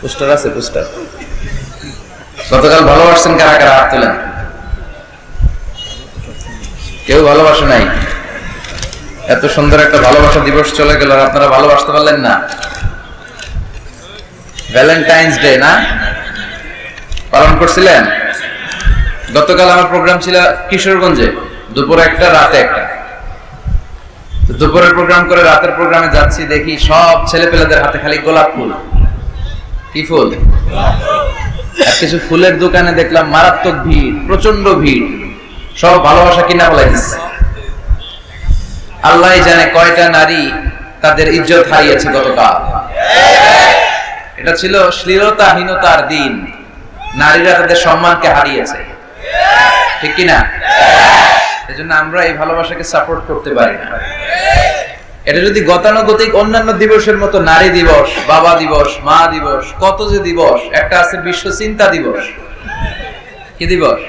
Poster আছে, poster. গতকাল ভালোবাসছেন কারা কারা? হাত তোলেন। কেউ ভালোবাসে নাই। এত সুন্দর একটা ভালোবাসা দিবস চলে গেল আর আপনারা ভালোবাসতে পারলেন না। ভ্যালেন্টাইন্স ডে না পালন করছিলেন? গতকাল আমার প্রোগ্রাম ছিল কিশোরগঞ্জে, দুপুরে একটা রাতে একটা। দুপুরের প্রোগ্রাম করে রাতের প্রোগ্রামে যাচ্ছি, দেখি সব ছেলেপেলেদের হাতে খালি গোলাপ ফুল। কি ফুল? আর কিছু ফুলের দোকানে দেখলাম মারাত্মক ভিড়, প্রচন্ড ভিড়, সব ভালোবাসা কিনা বলাইছে। আল্লাহ জানে কয়টা নারী তাদের ইজ্জত হারিয়েছে গতকাল। এটা ছিল শ্লীলতাহীনতার দিন, নারীরা তাদের সম্মানকে হারিয়েছে, ঠিক কিনা? এজন্য আমরা এই ভালোবাসাকে সাপোর্ট করতে পারি না। এটা যদি গতানুগতিক অন্যান্য দিবসের মতো নারী দিবস, বাবা দিবস, মা দিবস, কত যে দিবস, একটা আছে বিশ্ব চিন্তা দিবস। কি দিবস?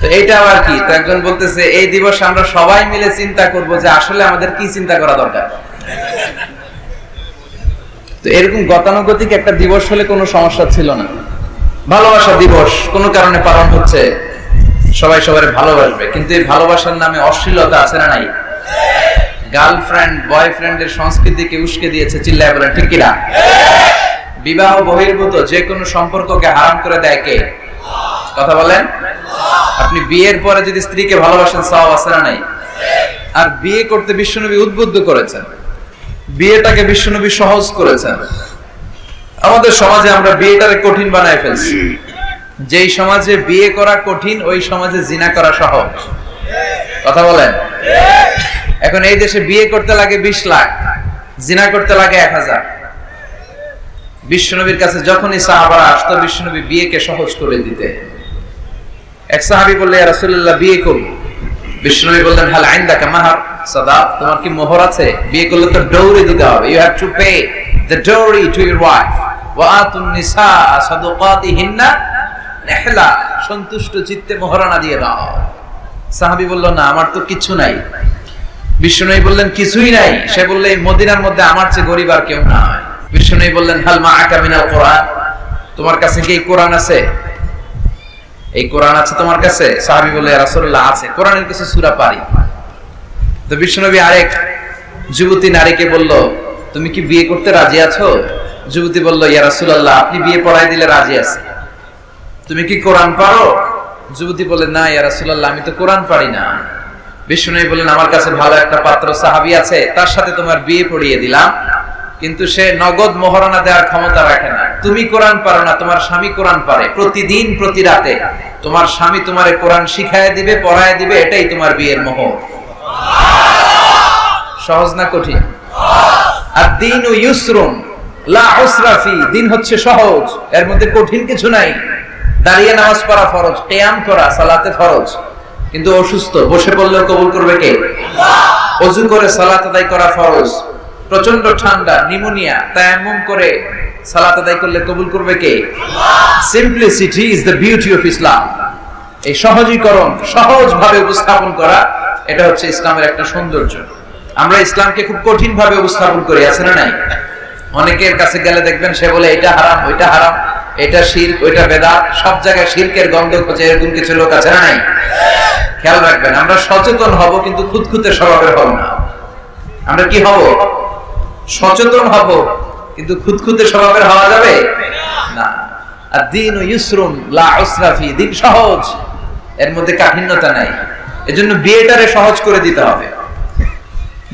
তো এইটা আবার কি? তো একজন বলতেছে এই দিবস আমরা সবাই মিলে চিন্তা করব যে আসলে আমাদের কি চিন্তা করা দরকার। তো এরকম গতানুগতিক একটা দিবস হলে কোনো সমস্যা ছিল না। ভালোবাসা দিবস কোনো কারণে পালন হচ্ছে, সবাই সবার ভালোবাসবে, কিন্তু এই ভালোবাসার নামে অশ্লীলতা আছে না নাই? গার্লফ্রেন্ড বয়ফ্রেন্ডের সংস্কৃতিকে উস্কে দিয়েছে, চিল্লায় বলেন ঠিক কিনা? বিবাহ বহির্ভূত যে কোনো সম্পর্ককে হারাম করে দেয় কে? কথা বলেন। আপনি বিয়ের পরে যদি স্ত্রীকে ভালোবাসেন, সওয়াব আছে না নাই? আর বিয়ে করতে বিশ্বনবী উদ্বুদ্ধ করেছেন, বিয়েটাকে বিশ্বনবী সহজ করেছেন। আমাদের সমাজে আমরা বিয়েটাকে কঠিন বানায় ফেলছি। যেই সমাজে বিয়ে করা কঠিন, ওই সমাজে জিনা করা সহজ। কথা বলেন। এখন এই দেশে বিয়ে করতে লাগে 20 লাখ, জিনা করতে লাগে 1000। বিশ্বনবীর কাছে যখনই সাহাবারা আসতো, বিশ্বনবী বিয়েকে সহজ করে দিতে। এক সাহাবী বললে, ইয়া রাসূলুল্লাহ বিয়ে করব। বিশ্বনবী বললেন, হাল ইনদাকা মাহর, সাদা, তোমার কি মোহর আছে? বিয়ে করলে তো ডৌরি দিতে হবে, you have to pay the dowry to your wife ওয়া আতুন নিসা সাদাকাতিহিন্না নিহলা, সন্তুষ্ট চিত্তে মোহরানা দিয়ে দাও। সাহাবী বলল, না আমার তো কিছু নাই। বিশ্বনবী বললেন, কিছুই নাই? সে বললে, এই মদিনার মধ্যে আমার চেয়ে গরিব আর কেউ নাই। বিশ্বনবী বললেন, হাল মাআকা মিনাল কোরআন, তোমার কাছে কি কোরআন আছে? এই কোরআন আছে তোমার কাছে? সাহাবী বলল, ইয়া রাসূলুল্লাহ আছে, কোরআনের কিছু সূরা পারি। তো বিশ্বনবী আরেক যুবতী নারীকে বলল, তুমি কি বিয়ে করতে রাজি আছো? যুবতী বলল, ইয়া রাসূলুল্লাহ আপনি বিয়ে পড়ায় দিলে রাজি আছি। তুমি কি কোরআন পারো? যুবতী বললেন, না ইয়া রাসূলুল্লাহ আমি তো কোরআন পারি না। বিশ্বনবী বললেন, আমার কাছে ভালো একটা পাত্র সাহাবী আছে, তার সাথে তোমার বিয়ে পড়িয়ে দিলাম, কিন্তু সে নগদ মোহরানা দেওয়ার ক্ষমতা রাখে না। তুমি কোরআন পারো না, তোমার স্বামী কোরআন পারে। প্রতিদিন প্রতি রাতে তোমার স্বামী তোমারে কোরআন শিখায় দিবে, পড়ায় দিবে, এটাই তোমার বিয়ের মোহর। সহজ না কঠিন? আর দ্বীনু ইউসরুন লা উসরা ফি, দিন হচ্ছে সহজ, এর মধ্যে কঠিন কিছু নাই। দাঁড়িয়ে নামাজ পড়া ফরজ, কিয়াম করা সালাতে ফরজ, কিন্তু অসুস্থ বসে পড়লেও কবুল করবে কে? আল্লাহ। ওযু করে সালাত আদায় করা ফরজ, প্রচন্ড ঠান্ডা নিউমোনিয়া, তায়াম্মুম করে সালাত আদায় করলে কবুল করবে কে? আল্লাহ। Simplicity is the beauty of Islam. এই সহজীকরণ, সহজভাবে উপস্থাপন করা, এটা হচ্ছে ইসলামের একটা সৌন্দর্য। আমরা ইসলামকে খুব কঠিন ভাবে উপস্থাপন করি, আছে না নাই? অনেকের কাছে গেলে দেখবেন সে বলে এটা হারাম, ওইটা হারাম, এটা শিরক, ওইটা বেদাত, সব জায়গায় শিরকের গন্ধ খোঁজে, এরকম কিছু লোক আছে না নাই? খেয়াল রাখবেন, আমরা সচেতন হব কিন্তু খুঁতখুঁতে স্বভাবের হব না। আমরা কি হব? সচেতন হব কিন্তু খুঁতখুঁতে স্বভাবের হওয়া যাবে না। আর দ্বীনু ইউসরুন লা উসরা ফি, দিন সহজ, এর মধ্যে কাঠিন্যতা নাই। এজন্য বিয়েটারে সহজ করে দিতে হবে।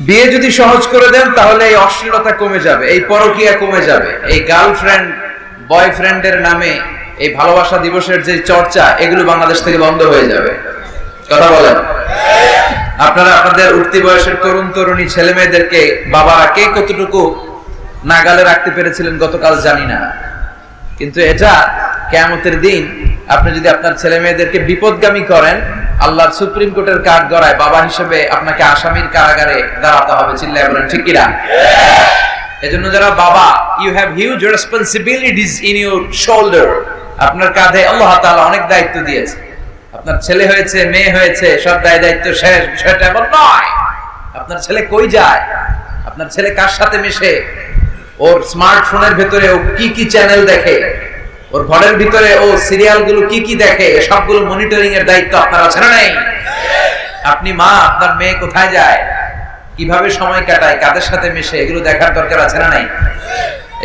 বিয়ে যদি সহজ করে দেন তাহলে এই অশ্লীলতা কমে যাবে, এই পরকীয়া কমে যাবে, এই গার্লফ্রেন্ড বয়ফ্রেন্ডের নামে এই ভালোবাসা দিবসের যে চর্চা, এগুলো বাংলাদেশ থেকে বন্ধ হয়ে যাবে। কথা বলেন। আপনারা আপনাদের উঠতি বয়সের তরুণ তরুণী ছেলে মেয়েদেরকে বাবারা কে কতটুকু নাগালে রাখতে পেরেছিলেন গতকাল জানি না, কিন্তু এটা কিয়ামতের দিন আপনি যদি আপনার ছেলে মেয়েদেরকে বিপদগামী করেন, আল্লাহর সুপ্রিম কোর্টের কাঠ গড়ায় বাবা হিসেবে আপনাকে আসামির কারাগারে দাঁড়াতে হবে। চিল্লায় বলেন ঠিক কিনা? এজন্য যারা বাবা, you have huge responsibilities in your shoulder. আপনার কাঁধে আল্লাহ তাআলা অনেক দায়িত্ব দিয়েছে। আপনার ছেলে হয়েছে, মেয়ে হয়েছে, সব দায়িত্ব শেষ, বিষয়টা এমন নয়। আপনার ছেলে কই যায়, আপনার ছেলে কার সাথে মিশে, ও ওর স্মার্টফোনের ভিতরে ও কি কি চ্যানেল দেখে, ওর ঘরের ভিতরে ও সিরিয়াল গুলো কি কি দেখে, সবগুলো মনিটরিং এর দায়িত্ব আপনার আছে না নাই? আপনি মা, আপনার মেয়ে কোথায় যায়, কিভাবে সময় কাটায়, কাদের সাথে মিশে, এগুলো দেখার দরকার আছে না নাই?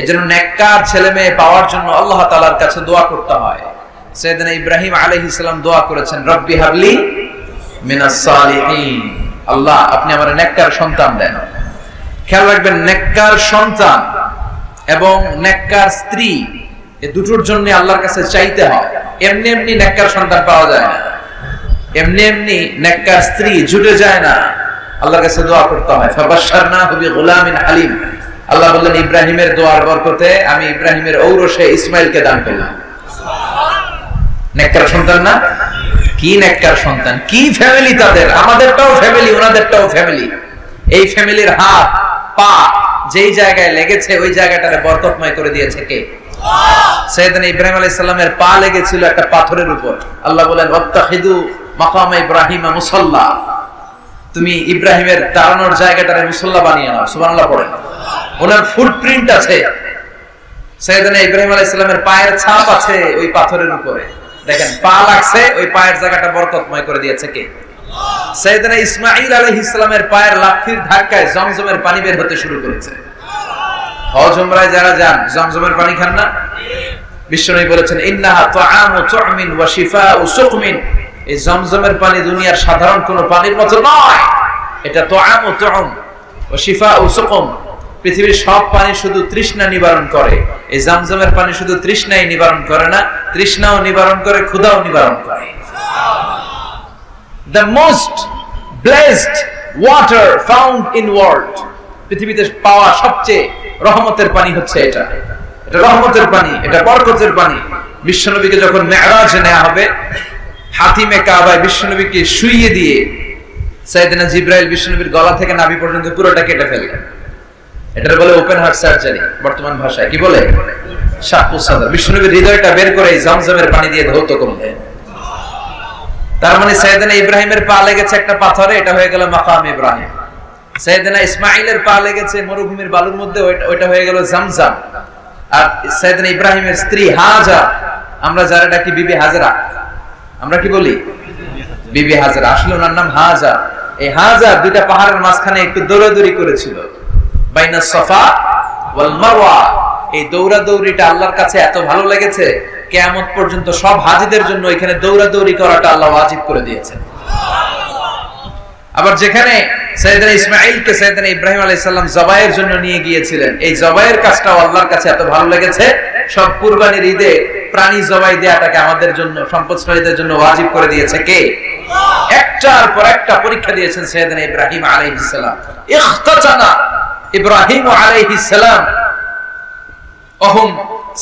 এজন্য নেককার ছেলে মেয়ে পাওয়ার জন্য আল্লাহ তাআলার কাছে দোয়া করতে হয়। সাইয়েদনা ইব্রাহিম আলাইহিস সালাম দোয়া করেছেন, রব্বি হাবলি মিনাস সালিহিন, আল্লাহ আপনি আমার নেককার সন্তান দেন। খেয়াল রাখবেন, নেককার সন্তান এবং নেককার স্ত্রী এই দুটোর জন্য আল্লাহর কাছে চাইতে হয়। এমনি এমনি নেককার সন্তান পাওয়া যায় না, এমনি এমনি নেককার স্ত্রী জুটে যায় না, আল্লাহর কাছে দোয়া করতে হয়। ফাবাশশারনাহু বিগুলামিন হালিম, আল্লাহ বললেন ইব্রাহিমের দোয়ার বরকতে আমি ইব্রাহিমের ঔরসে ইসমাইলকে দান করলাম। নেককার সন্তান না? কি নেককার সন্তান, কি ফ্যামিলি তাদের! আমাদেরটাও ফ্যামিলি, ওনাদেরটাও ফ্যামিলি। এই ফ্যামিলির হাত পা যেই জায়গায় লেগেছে ওই জায়গাটারে বরকতময় করে দিয়েছে কে? সাইয়েদনা ইব্রাহিম আলাইহিস সালামের পা লেগেছিল একটা পাথরের উপর। আল্লাহ বলেন ওয়াত্তাখিযু মাকাম ইব্রাহিম মুসাল্লা, তুমি ইব্রাহিমের দাঁড়ানোর জায়গাটারে মুসাল্লা বানিয়ে নাও। সুবহানাল্লাহ পড়েন। ওনার ফুটপ্রিন্ট আছে, সাইয়েদনা ইব্রাহিম আলাইহিস সালামের পায়ের ছাপ আছে ওই পাথরের উপরে। দেখেন, পা লাগছে, ওই পায়ের জায়গাটা বরকতময় করে দিয়েছে কে? সাইয়েদনা ইসমাঈল আলাইহিস সালামের পায়ের লাথির ধাক্কায় জমজমের পানি বের হতে শুরু করেছে। হজ উমরায় যারা যান জমজমের পানি খান না? বিশ্বনবী বলেছেন ইন্নাহা তুআমু তুমিন ওয়া শিফাউ সুকমিন, এই জমজমের পানি দুনিয়ার সাধারণ কোনো পানির মতো নয়, এটা তুআমু তুম ওয়া শিফাউ সুকম, পৃথিবীর সব পানি শুধু তৃষ্ণা নিবারণ করে, এই জমজমের পানি শুধু তৃষ্ণাই নিবারণ করে না, তৃষ্ণাও নিবারণ করে, ক্ষুধাও নিবারণ করে। The most blessed water found in world, পৃথিবীতে পাওয়া সবচেয়ে রহমতের পানি হচ্ছে এটা। এটা রহমতের পানি, এটা বরকতের পানি। বিশ্বনবীকে যখন মেরাজে নেওয়া হবে, হাতিমে কাবায় বিশ্বনবীকে শুইয়ে দিয়ে সাইয়েদনা জিবরাইল বিশ্বনবীর গলা থেকে নাভি পর্যন্ত পুরোটা কেটে ফেললেন। এটার বলে ওপেন হার্ট সার্জারি, বর্তমান ভাষায় কি বলে? শাক্কুস সাদর। বিশ্বনবীর হৃদয়টা বের করে জমজমের পানি দিয়ে ধৌত করলেন। তার মানে সাইয়েদনা ইব্রাহিমের পা লেগেছে একটা পাথরে, এটা হয়ে গেল মাকাম ইব্রাহিম। সাইয়েদনা ইসমাঈলের পা লেগেছে মরুভূমির বালুর মধ্যে, ওইটা হয়ে গেল জামজাম। আর সাইয়েদনা ইব্রাহিমের স্ত্রী হাজার, আমরা যারা ডাকি বিবি হাজরা, আমরা কি বলি? বিবি হাজরা। আসলে ওনার নাম হাজার। এই হাজার দুইটা পাহাড়ের মাঝখানে একটু দৌড়াদৌড়ি করেছিল, বাইনা সাফা ওয়াল মারওয়া। এই দৌড়াদৌড়িটা আল্লাহর কাছে এত ভালো লেগেছে, কিয়ামত পর্যন্ত সব হাজীদের জন্য এখানে দৌড়াদৌড়ি করাটা আল্লাহ ওয়াজিব করে দিয়েছেন। আবার যেখানে সাইয়েদনা ইসমাঈলকে সাইয়েদনা ইব্রাহিম আলাইহিস সালাম জবাইয়ের জন্য নিয়ে গিয়েছিলেন, এই জবাইয়ের কাজটাও আল্লাহর কাছে এত ভালো লেগেছে, সব কুরবানির ঈদে প্রাণী জবাই দেওয়াটাকে আমাদের জন্য, সম্পদশালীদের জন্য ওয়াজিব করে দিয়েছে কে? একটার পর একটা পরীক্ষা দিয়েছেন সাইয়েদনা ইব্রাহিম আলাইহিস সালাম। ইখতাতানা ইব্রাহিম আলাইহিস সালাম ওহুম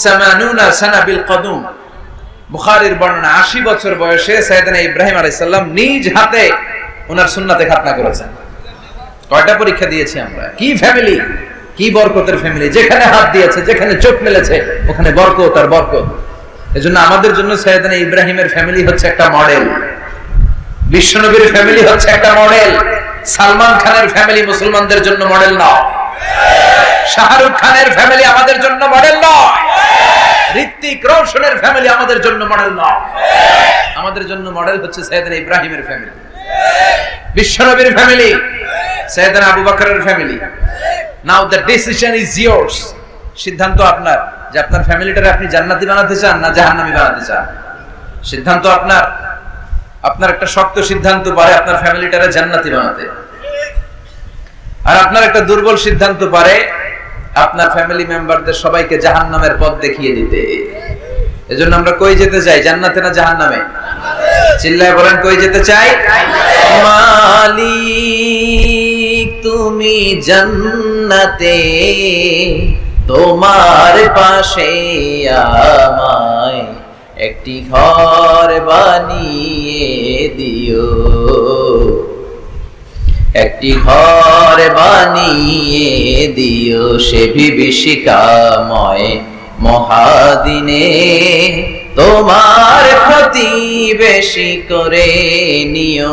80 সানা বিল কদুম। বুখারীর বর্ণনা, 80 বছর বয়সে সাইয়েদনা ইব্রাহিম আলাইহিস সালাম নিজ হাতে ওনার সুন্নাতে খাতনা করেছেন। কয়টা পরীক্ষা দিয়েছি আমরা! কি ফ্যামিলি, কি বরকতের ফ্যামিলি! যেখানে হাত দিয়েছে, যেখানে চোখ মেলেছে, ওখানে বরকত আর বরকত। এজন্য আমাদের জন্য সাইয়েদনা ইব্রাহিমের ফ্যামিলি হচ্ছে একটা মডেল, বিশ্বনবীর ফ্যামিলি হচ্ছে একটা মডেল। সালমান খানের ফ্যামিলি মুসলমানদের জন্য মডেল নয়, শাহরুখ খানের ফ্যামিলি আমাদের জন্য মডেল নয়, ঋত্বিক রোশনের ফ্যামিলি আমাদের জন্য মডেল নয়। আমাদের জন্য মডেল হচ্ছে সাইয়েদনা ইব্রাহিমের ফ্যামিলি, বিশ্বনবীর ফ্যামিলি, সাইয়েদনা আবু বকরের family. Now the decision is years. সিদ্ধান্ত আপনার যে আপনার ফ্যামিলিটারে আপনি জান্নাতি বানাতে চান না জাহান্নামী বানাতে চান। সিদ্ধান্ত আপনার। আপনার একটা শক্ত সিদ্ধান্ত পারে আপনার ফ্যামিলিটারে জান্নাতি বানাতে, আর আপনার একটা দুর্বল সিদ্ধান্ত পারে আপনার ফ্যামিলি মেম্বারদের সবাইকে জাহান্নামের পথ দেখিয়ে দিতে। এজন্য আমরা কই যেতে চাই, জান্নাতে না জাহান্নামে? চিল্লায় বলেন, কই যেতে চাই? মালিক তুমি জান্নাতে, তোমার পাশে আমায় একটি ঘর বানিয়ে দিও, একটি ঘর বানিয়ে দিও সে বিভীষিকাময় মহাদিনে, তোমার প্রতিবেশী করে নিও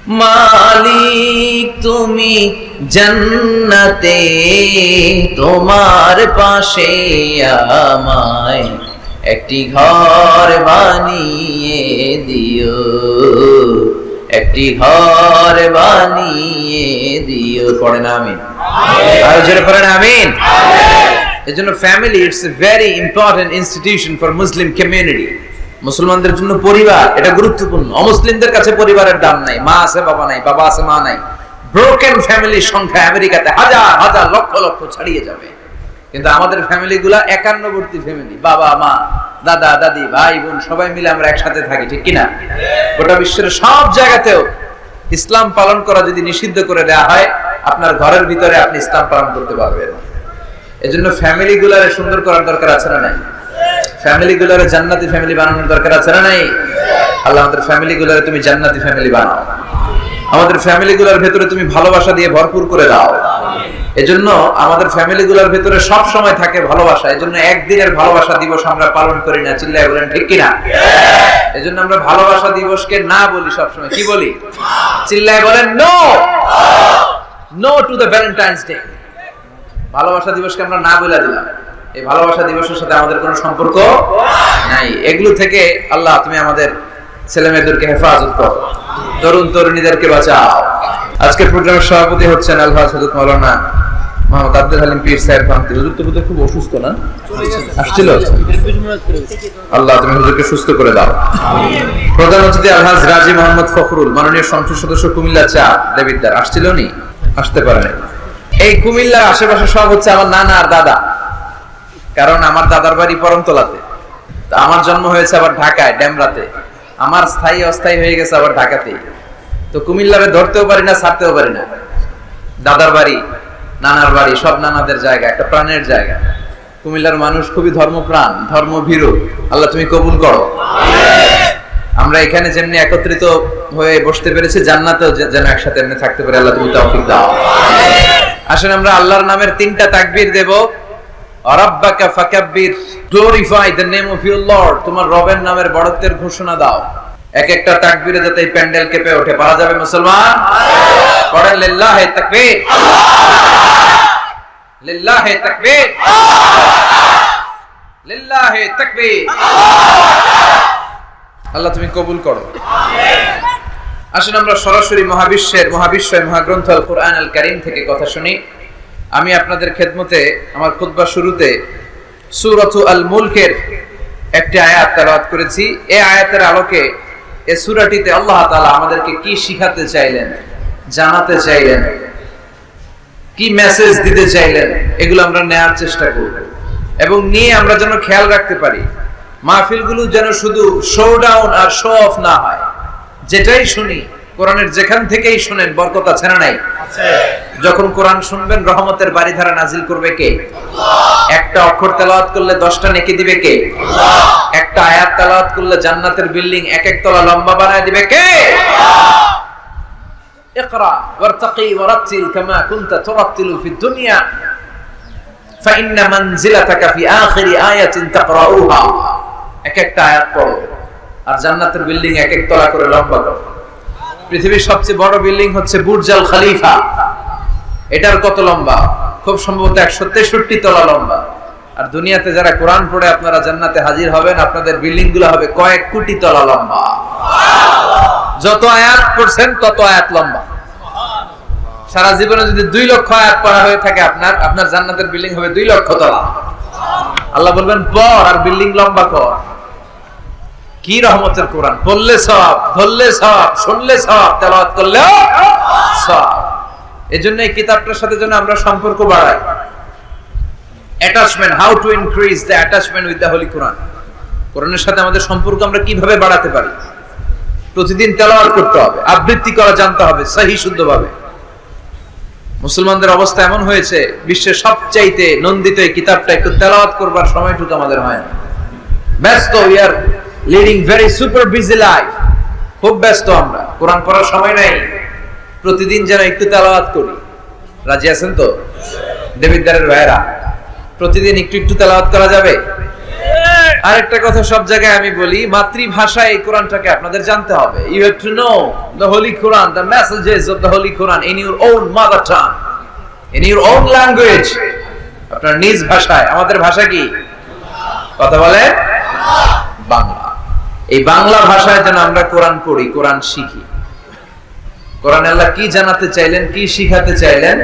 মালিক তুমি জান্নাতে, তোমার পাশে আমায় একটি ঘর বানিয়ে দিও, একটি ঘর বানিয়ে দিও। পড়েন আমিন। আর জোরে পড়েন আমিন। এজন্য family it's a very important institution for Muslim community. মুসলমানদের জন্য পরিবার এটা গুরুত্বপূর্ণ। অমুসলিমদের কাছে পরিবারের দাম নাই, মা আছে বাবা নাই, বাবা আছে মা নাই। ব্রোকেন ফ্যামিলির সংখ্যা আমেরিকাতে হাজার হাজার লক্ষ লক্ষ ছাড়িয়ে যাবে, কিন্তু আমাদের ফ্যামিলিগুলা একান্নবর্তী ফ্যামিলি। বাবা মা দাদা দাদি ভাই বোন সবাই মিলে আমরা একসাথে থাকি, ঠিক কিনা? গোটা বিশ্বের সব জায়গাতেও ইসলাম পালন করা যদি নিষিদ্ধ করে দেওয়া হয়, আপনার ঘরের ভিতরে আপনি ইসলাম পালন করতে পারবেন। এজন্য ফ্যামিলি গুলারে সুন্দর করার দরকার আছে না নাই? ফ্যামিলি গুলারে জান্নাতি ফ্যামিলি বানানোর দরকার আছে না নাই? আল্লাহ আমাদের ফ্যামিলি গুলারে তুমি জান্নাতি ফ্যামিলি বানাও, আমাদের ফ্যামিলি গুলার ভেতরে তুমি ভালোবাসা দিয়ে ভরপুর করে দাও। এজন্য আমাদের ফ্যামিলি গুলার ভেতরে সব সময় থাকে ভালোবাসা। এজন্য একদিনের ভালোবাসা দিবস আমরা পালন করি না, চিল্লায় বলেন ঠিক কিনা? এজন্য আমরা ভালোবাসা দিবসকে না বলি, সব সময় কি বলি? চিল্লায় বলেন no, no to the Valentine's Day. ভালোবাসা দিবসকে আমরা না বলে দিলাম। এই ভালোবাসা দিবসের সাথে আমাদের কোনো সম্পর্ক নাই। এগুলো থেকে আল্লাহ তুমি আমাদের ছেলে মেয়েদেরকে হেফাজত করো, তরুণ তরুণীদেরকে বাঁচাও। আজকের প্রোগ্রামের সভাপতি হচ্ছেন আলহাজ হযরত মাওলানা মোহাম্মদ আব্দুল হালিম পীর সাহেব কামতি। হুজুর তো বোধহয় খুব অসুস্থ না? আসছিল? আল্লাহ তুমি হুজুরকে সুস্থ করে দাও। প্রধান অতিথি আলহাজ রাজি মোহাম্মদ ফখরুল, মাননীয় সংসদ সদস্য কুমিল্লা চা দেবিদ্দার। আসছিল নি? আসতে পারেন। এই কুমিল্লার আশেপাশে সব হচ্ছে আমার নানা আর দাদা, কারণ আমার দাদার বাড়ি পরমতলাতে, আমার জন্ম হয়েছে আবার ঢাকায় ডেমরাতে, আমার স্থায়ী অস্থায়ী হয়ে গেছে আবার ঢাকাতেই। তো কুমিল্লারে ধরতেও পারি না, ছাড়তেও পারি না। দাদার বাড়ি নানার বাড়ি সব নানাদের জায়গা, একটা প্রাণের জায়গা। কুমিল্লার মানুষ খুবই ধর্মপ্রাণ, ধর্মভীরু। আল্লাহ তুমি কবুল করো। আমরা এখানে যেমনি একত্রিত হয়ে বসতে পেরেছি, জান্নাতেও যেন একসাথে এমনি থাকতে পারি। আল্লাহ তুমি তৌফিক দাও। আসেন আমরা আল্লাহর নামের 3টা তাকবীর দেব। রাব্বাকা ফাকাব্বির, glorify the name of your lord. তোমার রবের নামের বড়ত্বের ঘোষণা দাও। এক একটা তাকবীরে যাতে এই প্যান্ডেল কেঁপে ওঠে। পারা যাবে মুসলমান? পড়েন লিল্লাহি তাকবীর, লিল্লাহি তাকবীর, লিল্লাহি তাকবীর। আল্লাহ তুমি কবুল করো। আসুন আমরা সরাসরি মহাবিশ্বয় মহাগ্রন্থ আল কোরআন আল কারীম থেকে কথা শুনি। আমি আপনাদের খেদমতে আমার খুতবা শুরুতে সূরাতু আল মুলকের একটি আয়াত তেলাওয়াত করেছি। এই আয়াতের আলোকে এই সূরাটিতে আল্লাহ তাআলা আমাদেরকে কি শিখাতে চাইলেন, জানাতে চাইলেন, কি মেসেজ দিতে চাইলেন, এগুলো আমরা নেয়ার চেষ্টা করব এবং নিয়ে আমরা যেন খেয়াল রাখতে পারি মাহফিলগুলো যেন শুধু শো ডাউন আর শো অফ না হয়। যেটাই শুনি কোরআনের যেখান থেকেই শুনেন বরকত আছে না নাই? যখন কোরআন শুনবেন রহমতের বাড়িধারা নাজিল করবে কে? একটা অক্ষর তেলাওয়াত করলে 10টা নেকি দিবে কে? একটা আয়াত তেলাওয়াত করলে জান্নাতের বিল্ডিং এক এক তলা লম্বা বানায় দিবে কে? ইকরা ওয়ারতাকি ওয়ারাতিল কামা কুনতা তুরাতিলু ফিদ দুনিয়া ফাইন্না মানজিলাতাকা ফি আখিরি আয়াতিন তাকরাউহা। এক একটা আয়াত পড়ো আর জান্নাতের বিল্ডিং এক এক তলা করে লম্বা করো। পৃথিবীর সবচেয়ে বড় বিল্ডিং হচ্ছে বুর্জ আল খলিফা। এটার কত লম্বা? খুব সম্ভবত 163 তলা লম্বা। আর দুনিয়াতে যারা কোরআন পড়ে আপনারা জান্নাতে হাজির হবেন, আপনাদের বিল্ডিং গুলো হবে কয়েক কোটি তলা লম্বা। যত আয়াত পড়ছেন তত আয়াত লম্বা। সারা জীবনে যদি 2 লক্ষ আয়াত পড়া হয়ে থাকে আপনার জান্নাতের বিল্ডিং হবে 2 লক্ষ তলা। আল্লাহ বলবেন পড় আর বিল্ডিং লম্বা কর। কি রহমতের কোরআন! পড়লে সওয়াব, ধরলে সওয়াব, শুনলে সওয়াব, তেলাওয়াত করলেও সওয়াব। এজন্য এই কিতাবটার সাথে যেন আমরা সম্পর্ক বাড়াই। Attachment, how to increase the attachment with the holy Quran. কোরআনের সাথে আমাদের সম্পর্ক আমরা কিভাবে বাড়াতে পারি? প্রতিদিন তেলাওয়াত করতে হবে, আবৃত্তি করা জানতে হবে সহি শুদ্ধভাবে। মুসলমানদের অবস্থা এমন হয়েছে, বিশ্বের সবচাইতে নন্দিত এই কিতাবটা একটু তেলাওয়াত করবার সময়টুকু আমাদের হয় না। ব্যস্ত, we are leading very super busy life. খুব ব্যস্ত আমরা, কোরআন পড়ার সময় নাই। প্রতিদিন যেন একটু তেলাওয়াত করি। রাজি আছেন তো দেবিদ্দারের ভাইরা? প্রতিদিন একটু একটু তেলাওয়াত করা যাবে? আরেকটা কথা সব জায়গায় আমি বলি, মাতৃভাষায় এই কোরআনটাকে আপনাদের জানতে হবে। You have to know the Holy Quran, the messages of the Holy Quran in your own mother tongue, in your own language, আপনার নিজ ভাষায়। আমাদের ভাষা কি? কথা বলে বাংলা। এই বাংলা ভাষায় যেন আমরা কোরআন পড়ি, কোরআন শিখি। কোরআন আল্লাহ কি জানাতে চাইলেন, কি শিখাতে চাইলেন,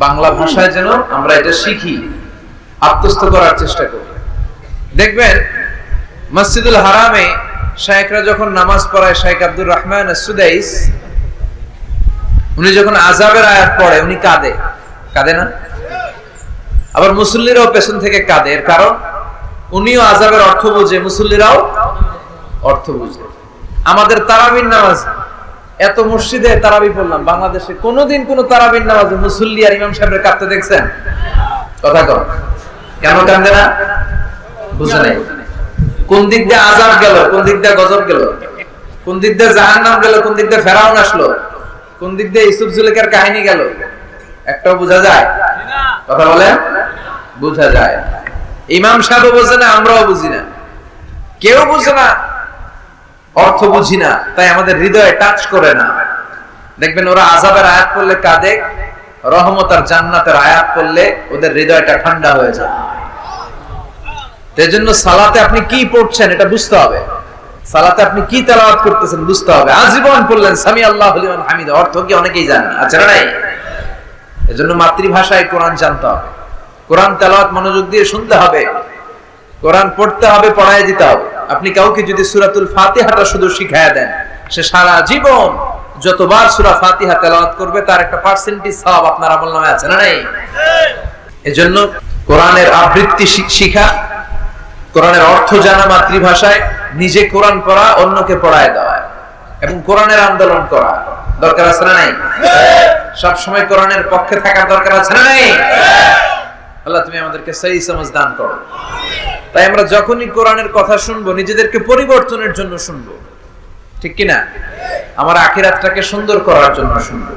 বাংলা ভাষায় যেন আমরা এটা শিখি, আত্মস্থ করার চেষ্টা করি। দেখবেন মসজিদুল হারামে শায়েখরা যখন নামাজ পড়ায়, শায়েখ আব্দুর রহমান আস-সুদাইস উনি যখন আযাবের আয়াত পড়ে উনি কাঁদে, কাঁদে না? আবার মুসল্লিরাও পেছন থেকে কাঁদে। এর কারণ উনিও আযাবের অর্থ বুঝে, মুসল্লিরাও অর্থ বুঝে। আমাদের তারাবির নামাজ, এত মসজিদে তারাবি পড়লাম, বাংলাদেশে কোনোদিন কোন তারাবির নামাজে মুসল্লি আর ইমাম সাহেবের কাঁদতে দেখছেন? কথা কম। কেন কাঁদে না? বুঝে নাই। কোন দিক দিয়ে আযাব গেল, কোন দিক দিয়ে গজব গেল, কোন দিক দিয়ে জাহান্নাম গেল, কোন দিক দিয়ে ফেরাউন আসলো, কোন দিক দিয়ে ইউসুফ জুলেখার কাহিনী গেল, একটাও বোঝা যায়? কথা বলেন, বোঝা যায়। ইমাম সাহেব বোঝে না, আমরাও বুঝি না, কেউ বুঝে না, অর্থ বুঝি না, তাই আমাদের হৃদয়ে টাচ করে না। দেখবেন ওরা আযাবের আয়াত পড়লে কাঁদে, রহমত আর জান্নাতের আয়াত পড়লে ওদের হৃদয়টা ঠান্ডা হয়ে যায়। এজন্য সালাতে আপনি কি পড়ছেন এটা বুঝতে হবে, সালাতে আপনি কি তেলাওয়াত করতেছেন বুঝতে হবে। আজীবন পড়লেন সামি আল্লাহু লিমান হামিদা, অর্থ কি অনেকেই জানেন, আছে না নাই? এজন্য মাতৃভাষায় কোরআন জানতে হবে, কোরআন তেলাওয়াত মনোযোগ দিয়ে শুনতে হবে, কোরআন পড়তে হবে, পড়ায় দিতে হবে। আপনি কাউকে যদি সূরাতুল ফাতিহাটা শুধু শিখায়া দেন, সে সারা জীবন যতবার সূরা ফাতিহা তেলাওয়াত করবে তার একটা পার্সেন্টেজ সওয়াব আপনার আমলনামায় আছে না নাই? এজন্য কোরআনের আবৃত্তি শিখা, কোরআনের অর্থ জানা মাতৃভাষায়, নিজে কোরআন পড়া, অন্যকে পড়ায় দেওয়া, এবং কোরআনের আন্দোলন করা দরকার আছে না নাই? সব সময় কোরআনের পক্ষে থাকার দরকার আছে না নাই? আল্লাহ তুমি আমাদেরকে সহি সমঝ দান করো। তাই আমরা যখনই কোরআনের কথা শুনবো নিজেদেরকে পরিবর্তনের জন্য শুনবো, ঠিক কি না? আমার আখিরাতটাকে সুন্দর করার জন্য শুনবো।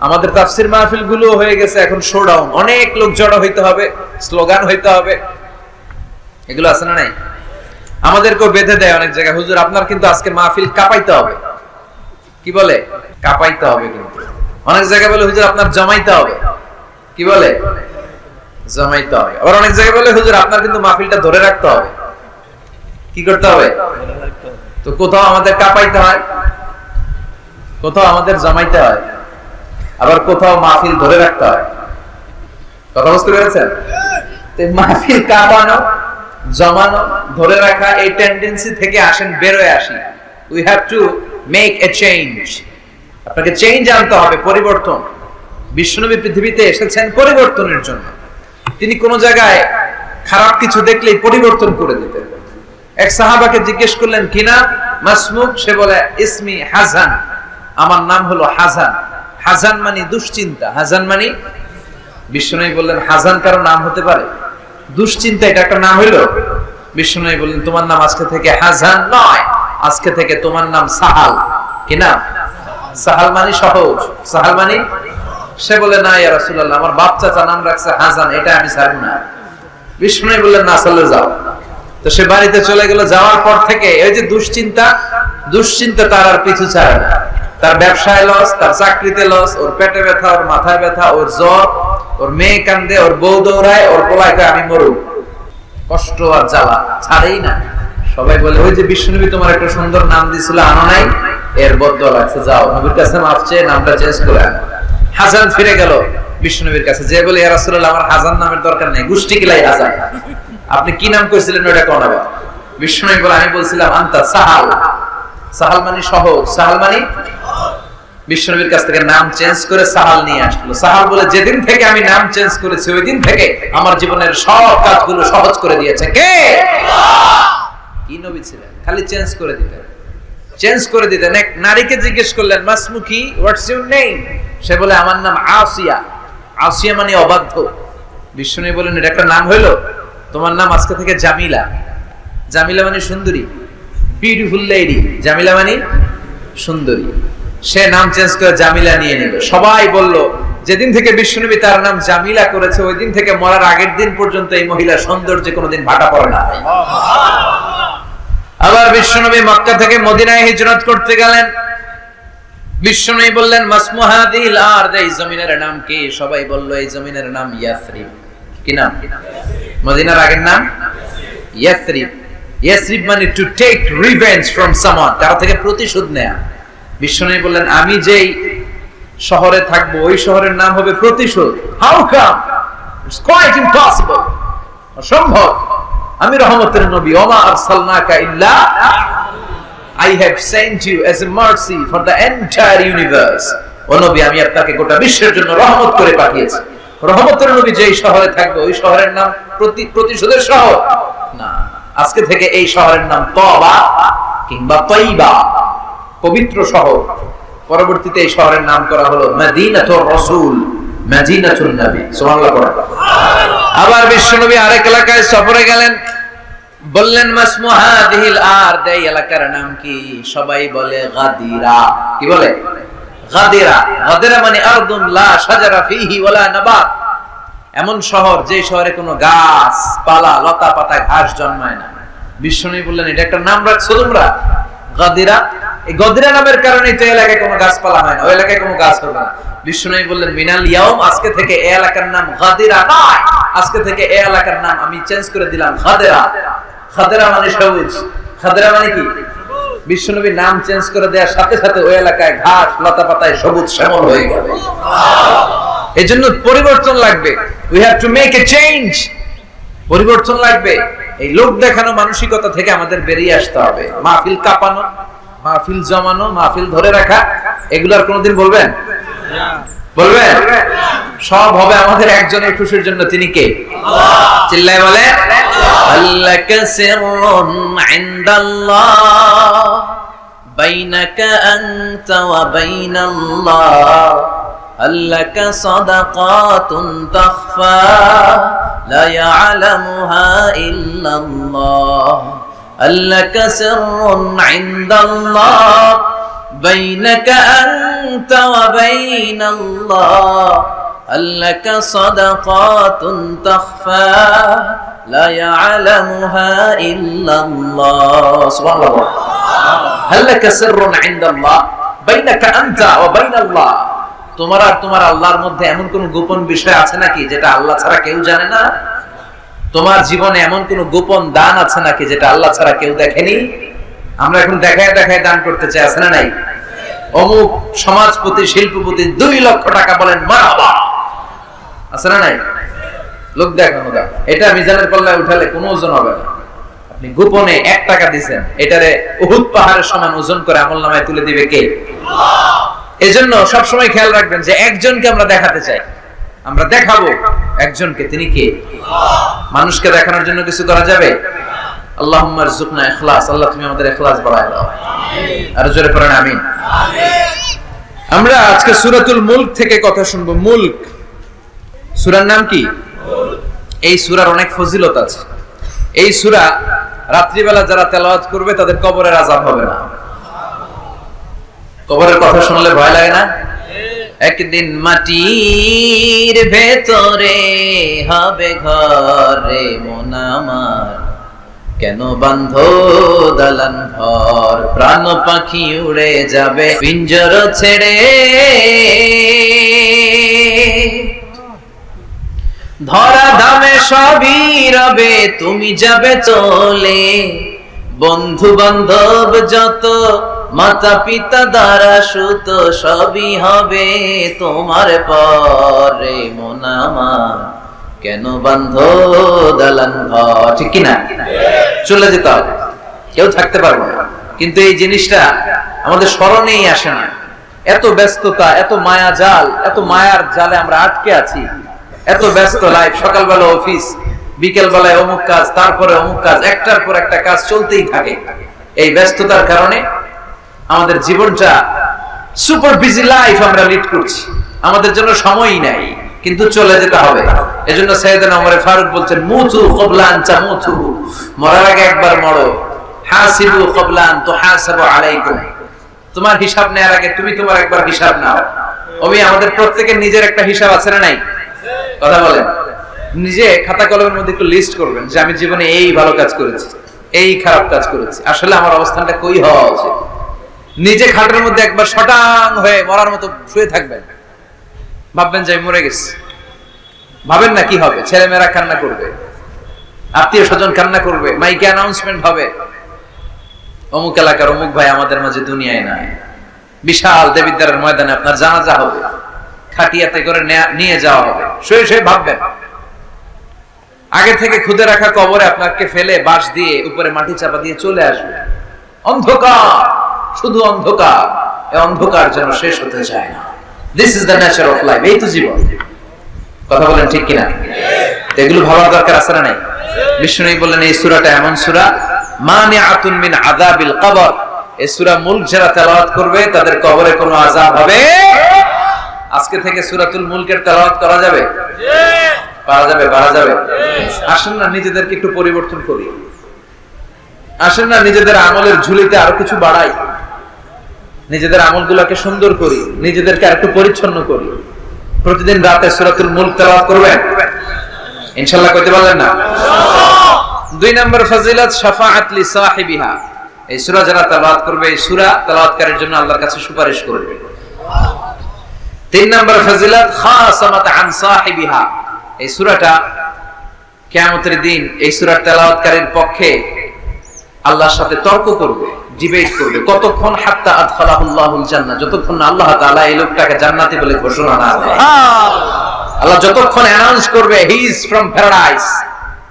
আমাদের তাফসীর মাহফিল গুলো হয়ে গেছে এখন শোডাউন, অনেক লোক জড়ো হইতে হবে, স্লোগান হইতে হবে, এগুলো আছে না নাই? আমাদেরকেও বেঁধে দেয় অনেক জায়গায়, হুজুর আপনার কিন্তু আজকে মাহফিল কাঁপাইতে হবে। কি বলে? কাঁপাইতে হবে। কিন্তু অনেক জায়গায় বলে হুজুর আপনার জমাইতে হবে। কি বলে? জমাইতে হবে। আবার অনেক জায়গায় বলে হুজুর আপনার কিন্তু মাহফিলটা ধরে রাখতে হবে। কি করতে হবে? তো কোথাও আমাদের কাঁপাইতে হয়, কোথাও আমাদের জমাইতে হয়, আবার কোথাও মাহফিল ধরে রাখতে হয়। কথা বুঝতে পেরেছেন? মাহফিল কাঁপানো, জমানো, ধরে রাখা, এই টেন্ডেন্সি থেকে আসেন, বেরোয় আসি। We have to make a change. আপনাকে চেঞ্জ আনতে হবে, পরিবর্তন। বিশ্বনবী পৃথিবীতে এসেছেন পরিবর্তনের জন্য। তিনি কোন জায়গায় খারাপ কিছু দেখলেই পরিবর্তন করে দিতেন। এক সাহাবাকে জিজ্ঞেস করলেন কি নাম? মাসমুক। সে বলে ইসমি হাজান, আমার নাম হলো হাজান। হাজান মানে দুশ্চিন্তা। হাজান মানে? বিশ্বনবী বললেন হাজান কারো নাম হতে পারে? দুশ্চিন্তা এটা একটা নাম হইলো? বিশ্বনবী বললেন তোমার নাম আজকে থেকে হাজান নয়, আজকে থেকে তোমার নাম সাহাল। কি নাম? সাহাল মানে সহজ। সাহাল মানে? সে বলে না ইয়া রাসূলুল্লাহ, আমার বাপ চাচা নাম রাখছে হাজান, এটা আমি ছাড়ব না। বিশ্বনবী বললেন না, চলে যাও। তো সে বাড়িতে চলে গেল। যাওয়ার পর থেকে এই যে দুশ্চিন্তা, দুশ্চিন্তা তার আর পিছু ছাড়ে না। তার ব্যবসায় লস, তার চাকরিতে লস, ওর পেটে ব্যথা, ওর মাথায় ব্যথা, ওর জ্বর, ওর মেয়ে কান্দে, ওর বউ দৌড়ায়, ওর পোলায় কয় আমি মরু। কষ্ট আর জ্বালা ছাড়েই না। সবাই বলে ওই যে বিশ্বনবী তোমার একটা সুন্দর নাম দিছিল, আনো নাই, এর বদলা লাগছে, যাও নবীর কাছে মাফ চেয়ে নামটা চেঞ্জ করে আনো। হাজান ফিরে গেল বিশ্বনবীর কাছে, যে বলে ইয়া রাসূলুল্লাহ আমার হাজান নামের দরকার নেই, গোষ্ঠী কিলাই হাজান, আপনি কি নাম কইছিলেন ওটা কোন আবার? বিশ্বনবী বলে আমি বলছিলাম আনতা সাহাল। সাহাল মানে সহজ। সাহাল মানে? বিশ্বনবীর কাছ থেকে নাম চেঞ্জ করে সাহাল নিয়ে আসলো। সাহাল বলে যেদিন থেকে আমি নাম চেঞ্জ করেছি ওই দিন থেকে আমার জীবনের সব কাজগুলো সহজ করে দিয়েছে কে? কি নবী ছিলেন? খালি চেঞ্জ করে দিতেন, চেঞ্জ করে দিতেন। এক নারীকে জিজ্ঞেস করলেন মাসমুকি, হোয়াটস ইউর নেম? সে বলে আমার নাম আসিয়া। আসিয়া মানে অবাধ্য। বিশ্বনবী বলেন এটা একটা নাম হইলো? তোমার নাম আজকে থেকে জামিলা। জামিলা মানে সুন্দরী, বিউটিফুল লেডি। জামিলা মানে সুন্দরী। সে নাম চেঞ্জ করে জামিলা নিয়ে নিল। সবাই বলল যেদিন থেকে বিশ্বনবী তার নাম জামিলা করেছে ওই দিন থেকে মরার আগের দিন পর্যন্ত এই মহিলার সৌন্দর্যে কোনোদিন ভাটা পড়ে না। আবার বিশ্বনবী মক্কা থেকে মদিনায় হিজরত করতে গেলেন। বিশ্বনবী বললেন মাসমু হাদিল আরদ, এই জমিনের নাম কি? সবাই বলল এই জমিনের নাম ইয়াসরিব। কি নাম? মদিনার আগের নাম ইয়াসরিব। ইয়াসরিব মানে to take revenge from someone, কারো থেকে প্রতিশোধ নেয়া। বিশ্বনবী বললেন আমি যেই শহরে থাকবো ওই শহরের নাম হবে প্রতিশোধ। How come? It's quite impossible, অসম্ভব। আমি রহমতের নবী, ওমা আরসালনাকা ইল্লা I have sent you as a mercy for the entire universe. ও নবী আমি আপনাকে গোটা বিশ্বের জন্য রহমত করে পাঠিয়েছি। রহমতের নবী যেই শহরে থাকবে ওই শহরের নাম প্রতিশোধের শহর না। আজকে থেকে এই শহরের নাম তওবা কিংবা তাইবা, পবিত্র শহর। পরবর্তীতে এই শহরের নাম করা হলো মদিনাতুর রাসূল, মদিনাতুন নবী। সুবহানাল্লাহ পড়া। আবার বিশ্বনবী আরেক এলাকায় সফরে গেলেন। বললেন মাসমু হাদিহিল আরদ, এই এলাকার নাম কি? সবাই বলে গাদিরা। কি বলে? গাদিরা। গাদিরা মানে আরদুন লা শাজারা ফিহি ওয়ালা নাবাত, এমন শহর যে শহরে কোনো গাছ পালা লতা পাতা ঘাস জন্মায় না। বিশ্বনবী বললেন এটা একটা নাম রাখছো তোমরা গাদিরা? এই গাদিরা নামের কারণেই তো এলাকায় কোনো গাছপালা হয় না, ওই এলাকায় কোনো গাছ হবে না। বিশ্বনবী বললেন মিনাল ইয়াউম, আজকে থেকে এই এলাকার নাম গাদিরা নয়, আজকে থেকে এই এলাকার নাম আমি চেঞ্জ করে দিলাম খাদেরা। খাদেরা মানে সবুজ। খাদেরা মানে কি? বিশ্বনবী নাম চেঞ্জ করে দেওয়ার সাথে সাথে ওই এলাকায় ঘাস লতা পাতায় সবুজ শ্যামল হয়ে গেল। এজন্য পরিবর্তন লাগবে। We have to make a change. পরিবর্তন লাগবে। এই লোক দেখানো মানসিকতা থেকে আমাদের বেরিয়ে আসতে হবে। মাহফিল কাঁপানো, মাহফিল জমানো, মাহফিল ধরে রাখা, এগুলার কোনোদিন বলবেন? বলবেন? সব হবে আমাদের একজনের খুশির জন্য। তিনি কে? চিল্লায় বলে আল্লাকা সিররুন ইনদাল্লাহ বাইনাকা আনতা ওয়া বাইনাল্লাহ, আল্লাকা সাদাকাতুন তাখফা লা ইয়ালামুহা ইল্লাল্লাহ, আল্লাকা সিররুন ইনদাল্লাহ বাইনাকা আনতা ওয়া বাইনাল্লাহ, আল্লাকা সাদাকাতুন তাখফা লা ইয়ালামুহা ইল্লাল্লাহ। সুবহানাল্লাহ। আল্লাকা সিররুন ইনদাল্লাহ বাইনাকা আনতা ওয়া বাইনাল্লাহ, তোমার আর তোমার আল্লাহর মধ্যে এমন কোন গোপন বিষয় আছে নাকি যেটা আল্লাহ ছাড়া কেউ জানে না? তোমার জীবনে এমন কোন গোপন দান আছে নাকি যেটা আল্লাহ ছাড়া কেউ দেখেনি? আমরা এখন দেখায় দেখায় দান করতে চাই, আছে না নাই? অমুক সমাজপতি শিল্পপতি 2 লক্ষ টাকা বলেন মারহাবা, আছে না নাই? লোক দেখানো দান। এটা মিজানের পাল্লায় উঠালে কোনো ওজন হবে না। আপনি গোপনে 1 টাকা দিবেন, এটারে উহুদ পাহাড়ের সমান ওজন করে আমলনামায় তুলে দিবে কে? আল্লাহ। এজন্য সব সময় খেয়াল রাখবেন যে একজনকে আমরা দেখাতে চাই, আমরা দেখাবো একজনকে, তিনি কে? আল্লাহ। মানুষকে দেখানোর জন্য কিছু করা যাবে? আল্লাহুম্মা রযুকনা ইখলাস, আল্লাহ তুমি আমাদের ইখলাস বাড়ায় দাও। আমিন। আর জোরে পড়েন আমিন। আমিন। আমরা আজকে সূরাতুল মুলক থেকে কথা শুনবো। মুলক সূরার নাম কি? এই সূরার অনেক ফজিলত আছে। এই সূরা রাত্রিবেলা যারা তেলাওয়াত করবে তাদের কবরের আযাব হবে না। কবরের কথা শুনলে ভয় লাগে না? একদিন মাটির ভেতরে হবে ঘরে মন আমার, কেন বাঁধো দালান ঘর, প্রাণ পাখি উড়ে যাবে পিঞ্জর ছেড়ে, ধরা ধামে সবই রবে তুমি যাবে চলে, বন্ধু বান্ধব যত মাতা পিতা দ্বারা সুত সবই হবে তোমার পরে মন আমার, কেন বাঁধো দালান ঘর। ঠিক কিনা? চলে যেতে হবে, কেউ থাকতে পারবো না। কিন্তু এই জিনিসটা আমাদের স্মরণেই আসে না। এত ব্যস্ততা, এত মায়া জাল, এত মায়ার জালে আমরা আটকে আছি। এত ব্যস্ত লাইফ, সকালবেলা অফিস, বিকেল বেলায় অমুক কাজ, তারপরে অমুক কাজ, একটার পর একটা কাজ চলতেই থাকে। এই ব্যস্ততার কারণে আমাদের জীবনটা সুপার বিজি লাইফ আমরা লিড করছি, আমাদের জন্য সময়ই নাই, কিন্তু চলে যেতে হবে। এজন্য সাইয়েদনা ওমর ফারুক বলছেন মুতু ক্বাবলা আন তামুতু, মরার আগে একবার মরো। হাসিবু ক্বাবলা আন তুহাসাবু আলাইকুম, তোমার হিসাব নেওয়ার আগে তুমি তোমার একবার হিসাব নাও। আমাদের প্রত্যেকের নিজের একটা হিসাব আছে না নাই? কথা বলেন। নিজে খাতা কলমের মধ্যে একটু লিস্ট করবেন যে আমি জীবনে এই ভালো কাজ করেছি, এই খারাপ কাজ করেছি, আসলে আমার অবস্থানটা কই হওয়া উচিত। নিজে খাটের মধ্যে একবার শটাং হয়ে মরার মতো শুয়ে থাকবেন, ভাববেন যে আমি মরে গেছি। ভাবেন না কি হবে? ছেলেমেয়েরা কান্না করবে, আত্মীয় স্বজন কান্না করবে, মাইকে অ্যানাউন্সমেন্ট হবে, অমুক এলাকার অমুক ভাই আমাদের মাঝে দুনিয়ায় নাই। বিশাল দেবিদ্বারের ময়দানে আপনার জানাজা হবে, খাটিয়াতে করে নিয়ে যাওয়া হবে। শুয়ে শুয়ে ভাববেন, আগে থেকে খুদে রাখা কবরে আপনাকে ফেলে বাঁশ দিয়ে উপরে মাটি চাপা দিয়ে চলে আসবে। অন্ধকার, শুধু অন্ধকার। এই অন্ধকার যেন শেষ হতে চায় না। This is the nature of life. এই তো জীবন। কথা বলেন ঠিক কিনা? এগুলো ভাবার দরকার আছে না নাই? বিষ্ণু বললেন এই সূরাটা এমন সূরা মানিআতুন মিন আযাবিল কবর। এই সূরা মুলক যারা তেলাওয়াত করবে তাদের কবরে কোনো আযাব হবে। আজকে থেকে সূরাতুল মুলকের তেলাওয়াত করা যাবে? পারা যাবে? পারা যাবে? আসেন না নিজেদেরকে একটু পরিবর্তন করি। আসেন না নিজেদের আমলের ঝুলিতে আরো কিছু বাড়াই, নিজেদের আমলগুলোকে সুন্দর করি, নিজেদেরকে আরেকটু পরিচ্ছন্ন করি। প্রতিদিন রাতে সূরাতুল মুলক তেলাওয়াত করবেন ইনশাআল্লাহ। কইতে পারলেন না? 2 নম্বর ফজিলত শাফাআত লি সাহিবিহা। এই সূরা যারা তেলাওয়াত করবে, এই সূরা তেলাওয়াতকারীর জন্য আল্লাহর কাছে সুপারিশ করবে। 3 নম্বর ফজিলত খাসামাত আন সাহিবিহা। এই সূরাটা কিয়ামতের দিন এই সূরার তেলাওয়াতকারীর পক্ষে আল্লাহর সাথে তর্ক করবে, ডিবেট করবে। কতক্ষণ? হাত্তা আদখালাহুল্লাহুল জান্নাহ, যতক্ষণ না আল্লাহ তাআলা এই লোকটাকে জান্নাতি বলে ঘোষণা না দেয়। আল্লাহ যতক্ষণ অ্যানাউন্স করবে he is from paradise,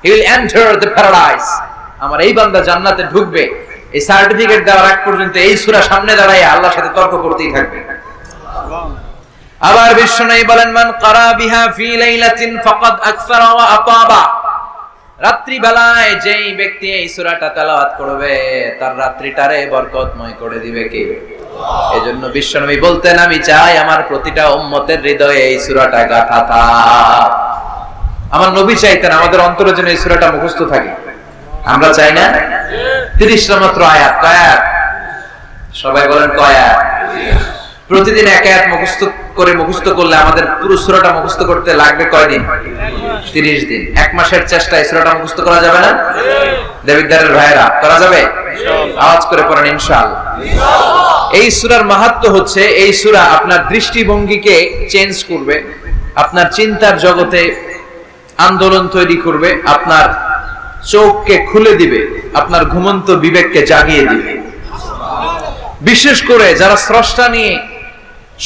he will enter the paradise, আমার এই বান্দা জান্নাতে ঢুকবে, এই সার্টিফিকেট দেওয়ার আগ পর্যন্ত এই সূরা সামনে দাঁড়ায় আল্লাহর সাথে তর্ক করতেই থাকবে। আবার বিশ্বনবী বলেন মান ক্বারা বিহা ফি লাইলাতিন ফাকাদ আকসারা ওয়া আতাবা। রাত্রি বেলায় যেই ব্যক্তি এই সূরাটা তেলাওয়াত করবে তার রাত্রিটারে বরকতময় করে দিবে কে? এজন্য বিশ্বনবী বলতেন আমি চাই আমার প্রতিটা উম্মতের হৃদয়ে এই সূরাটা গাঁথা থাক। আমার নবী চাইতেন আমাদের অন্তরে যেন এই সূরাটা মুখস্থ থাকে। আমরা চাই না? 30টা মাত্র আয়াত। কয় আয়াত? সবাই বলেন কয় আয়াত? প্রতিদিন এক আয়াত মুখস্থ করলে আমাদের পুরো সূরাটা মুখস্থ করতে লাগবে কয়দিন? 30 দিন। এক মাসের চেষ্টায় সূরাটা মুখস্থ করা যাবে না? দেবিদ্বারের ভাইরা করা যাবে? আওয়াজ করে পড়েন ইনশাআল্লাহ। এই সূরার মাহাত্ম্য হচ্ছে এই সূরা আপনার দৃষ্টিভঙ্গিকে চেঞ্জ করবে, আপনার চিন্তার জগতে আন্দোলন তৈরি করবে, আপনার চোখকে খুলে দিবে, আপনার ঘুমন্ত বিবেককে জাগিয়ে দিবে। বিশেষ করে যারা স্রষ্টা নিয়ে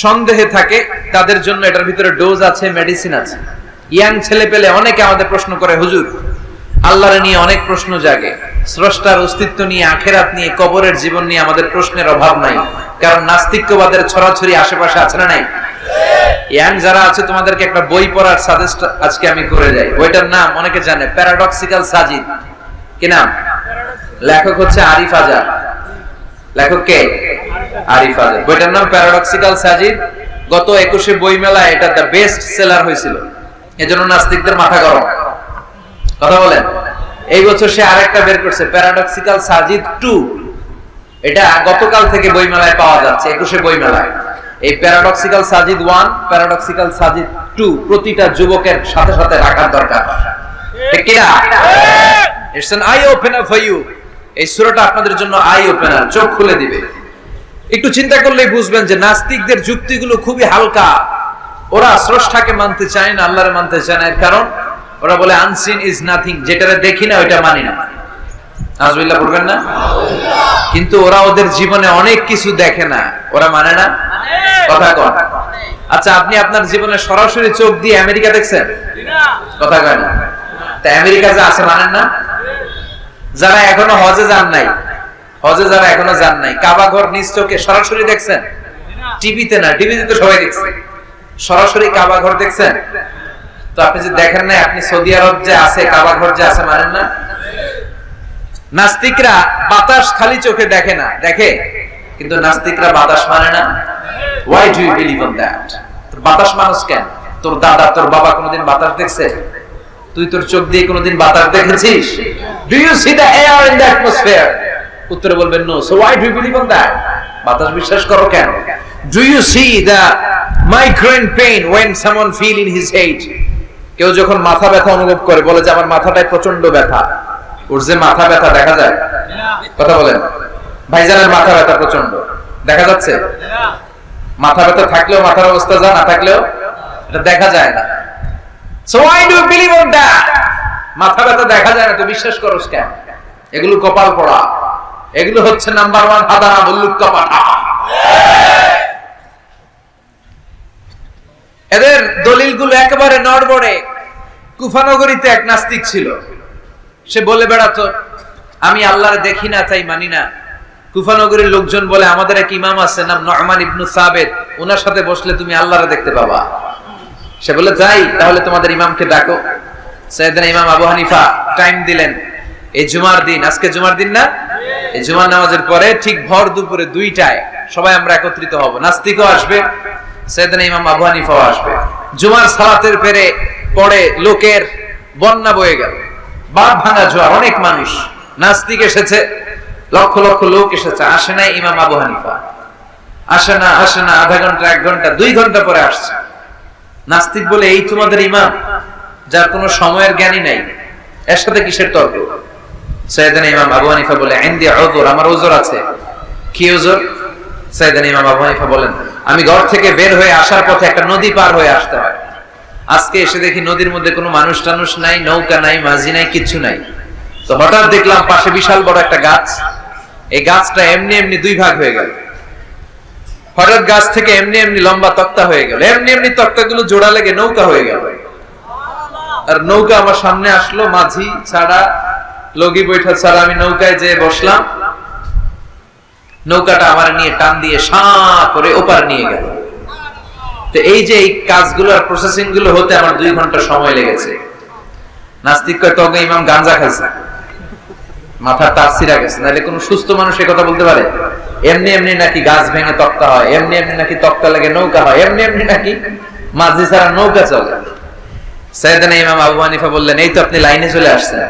সন্দেহে থাকে তাদের জন্য এটার ভিতরে ডোজ আছে, মেডিসিন আছে। ইয়াং ছেলে পেলে অনেকে আমাদের প্রশ্ন করে হুজুর আল্লাহর নিয়ে অনেক প্রশ্ন জাগে, স্রষ্টার অস্তিত্ব নিয়ে, আখেরাত নিয়ে, কবরের জীবন নিয়ে আমাদের প্রশ্নের অভাব নাই, কারণ নাস্তিক্যবাদের ছড়াছড়ি আশেপাশে আছে না নাই? ইয়াং যারা আছে তোমাদেরকে একটা বই পড়ার সাজেস্ট আজকে আমি করে যাই। বইটার নাম অনেকে জানে, প্যারাডক্সিক্যাল সাজিদ। কি নাম? লেখক হচ্ছে আরিফ আজাদ। লেখক কে? আরিফ আজাদ। বইটার নাম প্যারাডক্সিক্যাল সাজিদ। গত 21শে বই মেলায় এটা দ্য বেস্ট সেলার হয়েছিল, এজন্য নাস্তিকদের মাথা গরম। কথা বলেন। এই বছর সে আরেকটা বের করছে, প্যারাডক্সিক্যাল সাজিদ 2। এটা গতকাল থেকে বই মেলায় পাওয়া যাচ্ছে, 21শে বই মেলায়। এই প্যারাডক্সিক্যাল সাজিদ 1, প্যারাডক্সিক্যাল সাজিদ 2 প্রতিটা যুবকের সাথে সাথে রাখার দরকার। ঠিক কি না? It's an eye opener for you. এই সূরাটা আপনাদের জন্য আই ওপেনার, চোখ খুলে দিবে। একটু চিন্তা করলেই বুঝবেন যে নাস্তিকদের যুক্তিগুলো খুবই হালকা। ওরা স্রষ্টাকে মানতে চায় না, আল্লাহরে মানতে চায় না। এর কারণ ওরা বলে আনসিন ইজ নাথিং, যেটারে দেখি না ওইটা মানি না। নাউজুবিল্লাহ পড়বেন না? কিন্তু ওরা ওদের জীবনে অনেক কিছু দেখে না, ওরা মানে না। কথা কন। আচ্ছা আপনি আপনার জীবনে সরাসরি চোখ দিয়ে আমেরিকা দেখছেন? কথা কয় না। তা আমেরিকা যে আছে মানেন না? যারা এখনো হজে যান নাই, যারা এখনো যান নাই, কাবা ঘর নিজ চোখে সরাসরি দেখছেন? টিভিতে না, টিভিতে তো সবাই দেখছে। সরাসরি কাবা ঘর দেখছেন? তো আপনি যে দেখেন না, আপনি সৌদি আরব যে আছে, কাবা ঘর যে আছে মানেন না? নাস্তিকরা বাতাস খালি চোখে দেখে না, দেখে, কিন্তু নাস্তিকরা বাতাস মানে না। Why do you believe on that? তোর বাতাস মানুষ কেন? তোর দাদা তোর বাবা কোনোদিন বাতাস দেখছে? তুই তোর চোখ দিয়ে কোনোদিন বাতাস দেখেছিস? Do you see the air in the atmosphere? উত্তরে বলবেন no. So why do you believe on that? বাতাস বিশ্বাস করো কেন? Do you see the Migraine pain when someone feel in his head. কেউ যখন মাথা ব্যথা অনুভব করে বলে যে আমার মাথাটায় প্রচন্ড ব্যথা। ওর যে মাথা ব্যথা দেখা যায়? কথা বলেন। ভাইজানের মাথা ব্যথা প্রচন্ড দেখা যাচ্ছে? মাথা ব্যথা থাকলেও মাথার অবস্থা যা, না থাকলেও এটা দেখা যায় না। So why do you believe on that? মাথা ব্যথা দেখা যায় না তো বিশ্বাস করোস কেন? এগুলো কপাল পোড়া, এগুলো হচ্ছে নাম্বার 1 হাদারা মুল্লুক্কা পাঠা। এদের দলিলগুলো একেবারে নড়বড়ে। কুফা নগরীতে এক নাস্তিক ছিল, সে বলে বেড়াতো আমি আল্লাহর দেখি না তাই মানি না। কুফা নগরীর লোকজন বলে আমাদের এক ইমাম আছে নাম নু'মান ইবনে সাবিত, ওনার সাথে বসলে তুমি আল্লাহরে দেখতে পাবা। সে বলে যাই, তাহলে তোমাদের ইমামকে ডাকো। সাইয়েদনা ইমাম আবু হানিফা টাইম দিলেন, এই জুমার দিন, আজকে জুমার দিন না, এই জুমার নামাজের পরে ঠিক ভর দুপুরে 2টায় সবাই আমরা একত্রিত হব। নাস্তিকও আসবে, সাইয়েদনা ইমাম আবু হানিফাও আসবে। জুমার সালাতের পরে লোকের বন্যা বয়ে গেল, বাঁধ ভাঙা জোয়ার, অনেক মানুষ। নাস্তিক এসেছে, লক্ষ লক্ষ লোক এসেছে, আসে না ইমাম আবু হানিফা, আসে না আধা ঘন্টা, 1 ঘন্টা, 2 ঘন্টা পরে আসছে। নাস্তিক বলে এই তোমাদের ইমাম যার কোনো সময়ের জ্ঞানী নাই, এর সাথে কিসের তর্ক? সাইয়েদনা ইমাম আবু হানিফা বলে ইনদি উযর, আমার উযর আছে। কি উযর? সাইয়েদনা ইমাম আবু হানিফা বলেন আমি ঘর থেকে বের হয়ে আসার পথে একটা নদী পার হয়ে আসতে হয়। আজকে এসে দেখি নদীর মধ্যে কোনো মানুষ টানুষ নাই, নৌকা নাই, মাঝি নাই, কিচ্ছু নাই। তো হঠাৎ দেখলাম পাশে বিশাল বড় একটা গাছ, এই গাছটা এমনি এমনি 2 ভাগ হয়ে গেল। হঠাৎ গাছ থেকে এমনি এমনি লম্বা তক্তা হয়ে গেল, এমনি এমনি তক্তাগুলো জোড়া লেগে নৌকা হয়ে গেল। আর নৌকা আমার সামনে আসলো, মাঝি ছাড়া, লগি বৈঠা ছাড়া। আমি নৌকায় যেয়ে বসলাম, নৌকাটা আমার নিয়ে টান দিয়ে সাঁ করে ওপার নিয়ে গেল। তো এই যে এই কাজগুলো আর প্রসেসিং গুলো হতে আমার 2 ঘন্টা সময় লেগেছে। নাস্তিক কয় তবে ইমাম গাঞ্জা খাইছে, মাথার তার ছিঁড়া গেছে, নাহলে কোন সুস্থ মানুষ এ কথা বলতে পারে? এমনি এমনি নাকি গাছ ভেঙে তক্তা হয়, এমনি এমনি নাকি তক্তা লেগে নৌকা হয়, এমনি এমনি নাকি মাঝি ছাড়া নৌকা চলে। সাইয়েদনা ইমাম আবু হানিফা বললেন এই তো আপনি লাইনে চলে আসছেন,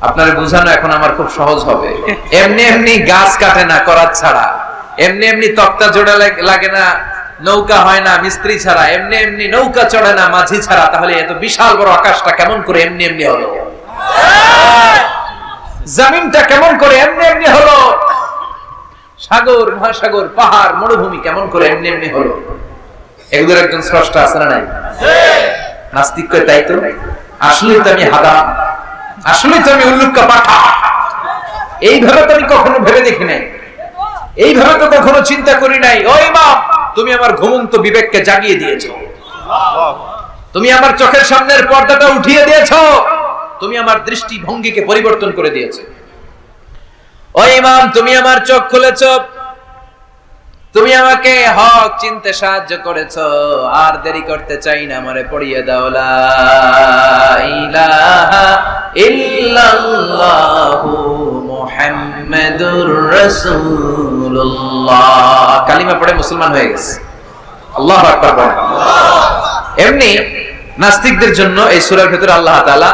আপনার বোঝানো এখন আমার খুব সহজ হবে। এমনি এমনি গাছ কাটে না করাত ছাড়া, এমনি এমনি তক্তা জোড়া লাগে না, নৌকা হয় না মিস্ত্রি ছাড়া, এমনি এমনি নৌকা চড়ে না মাঝি ছাড়া। তাহলে এত বিশাল বড় আকাশটা কেমন করে এমনি এমনি হলো? জমিনটা কেমন করে এমনি এমনি হলো? সাগর, মহাসাগর, পাহাড়, মরুভূমি কেমন করে এমনি এমনি হলো? এগুলোর একজন স্রষ্টা আছে না নাই? নাস্তিক কয় তাই তো, আসলেই তো আমি হাদা, আসলেই তো আমি উল্লুক্কা পাঠা। এইভাবে তো আমি কখনো ভেবে দেখি নাই, এইভাবে তো কখনো চিন্তা করি নাই। ও ইমাম, তুমি আমার ঘুমন্ত বিবেককে জাগিয়ে দিয়েছো, তুমি আমার চোখের সামনের পর্দাটা উঠিয়ে দিয়েছো, তুমি আমার দৃষ্টিভঙ্গিকে পরিবর্তন করে দিয়েছো। ও ইমাম, তুমি আমার চোখ খুলেছো, তুমি আমাকে হক চিনতে সাহায্য করেছো। আর দেরি করতে চাই না, আমারে পড়িয়ে দাও লা ইলাহা ইল্লাল্লাহু মুহাম্মাদুর রাসূলুল্লাহ। কালিমা পড়ে মুসলমান হয়ে গেছে। আল্লাহু আকবার বলেন। এমনি নাস্তিকদের জন্য এই সূরার ভিতরে আল্লাহ তাআলা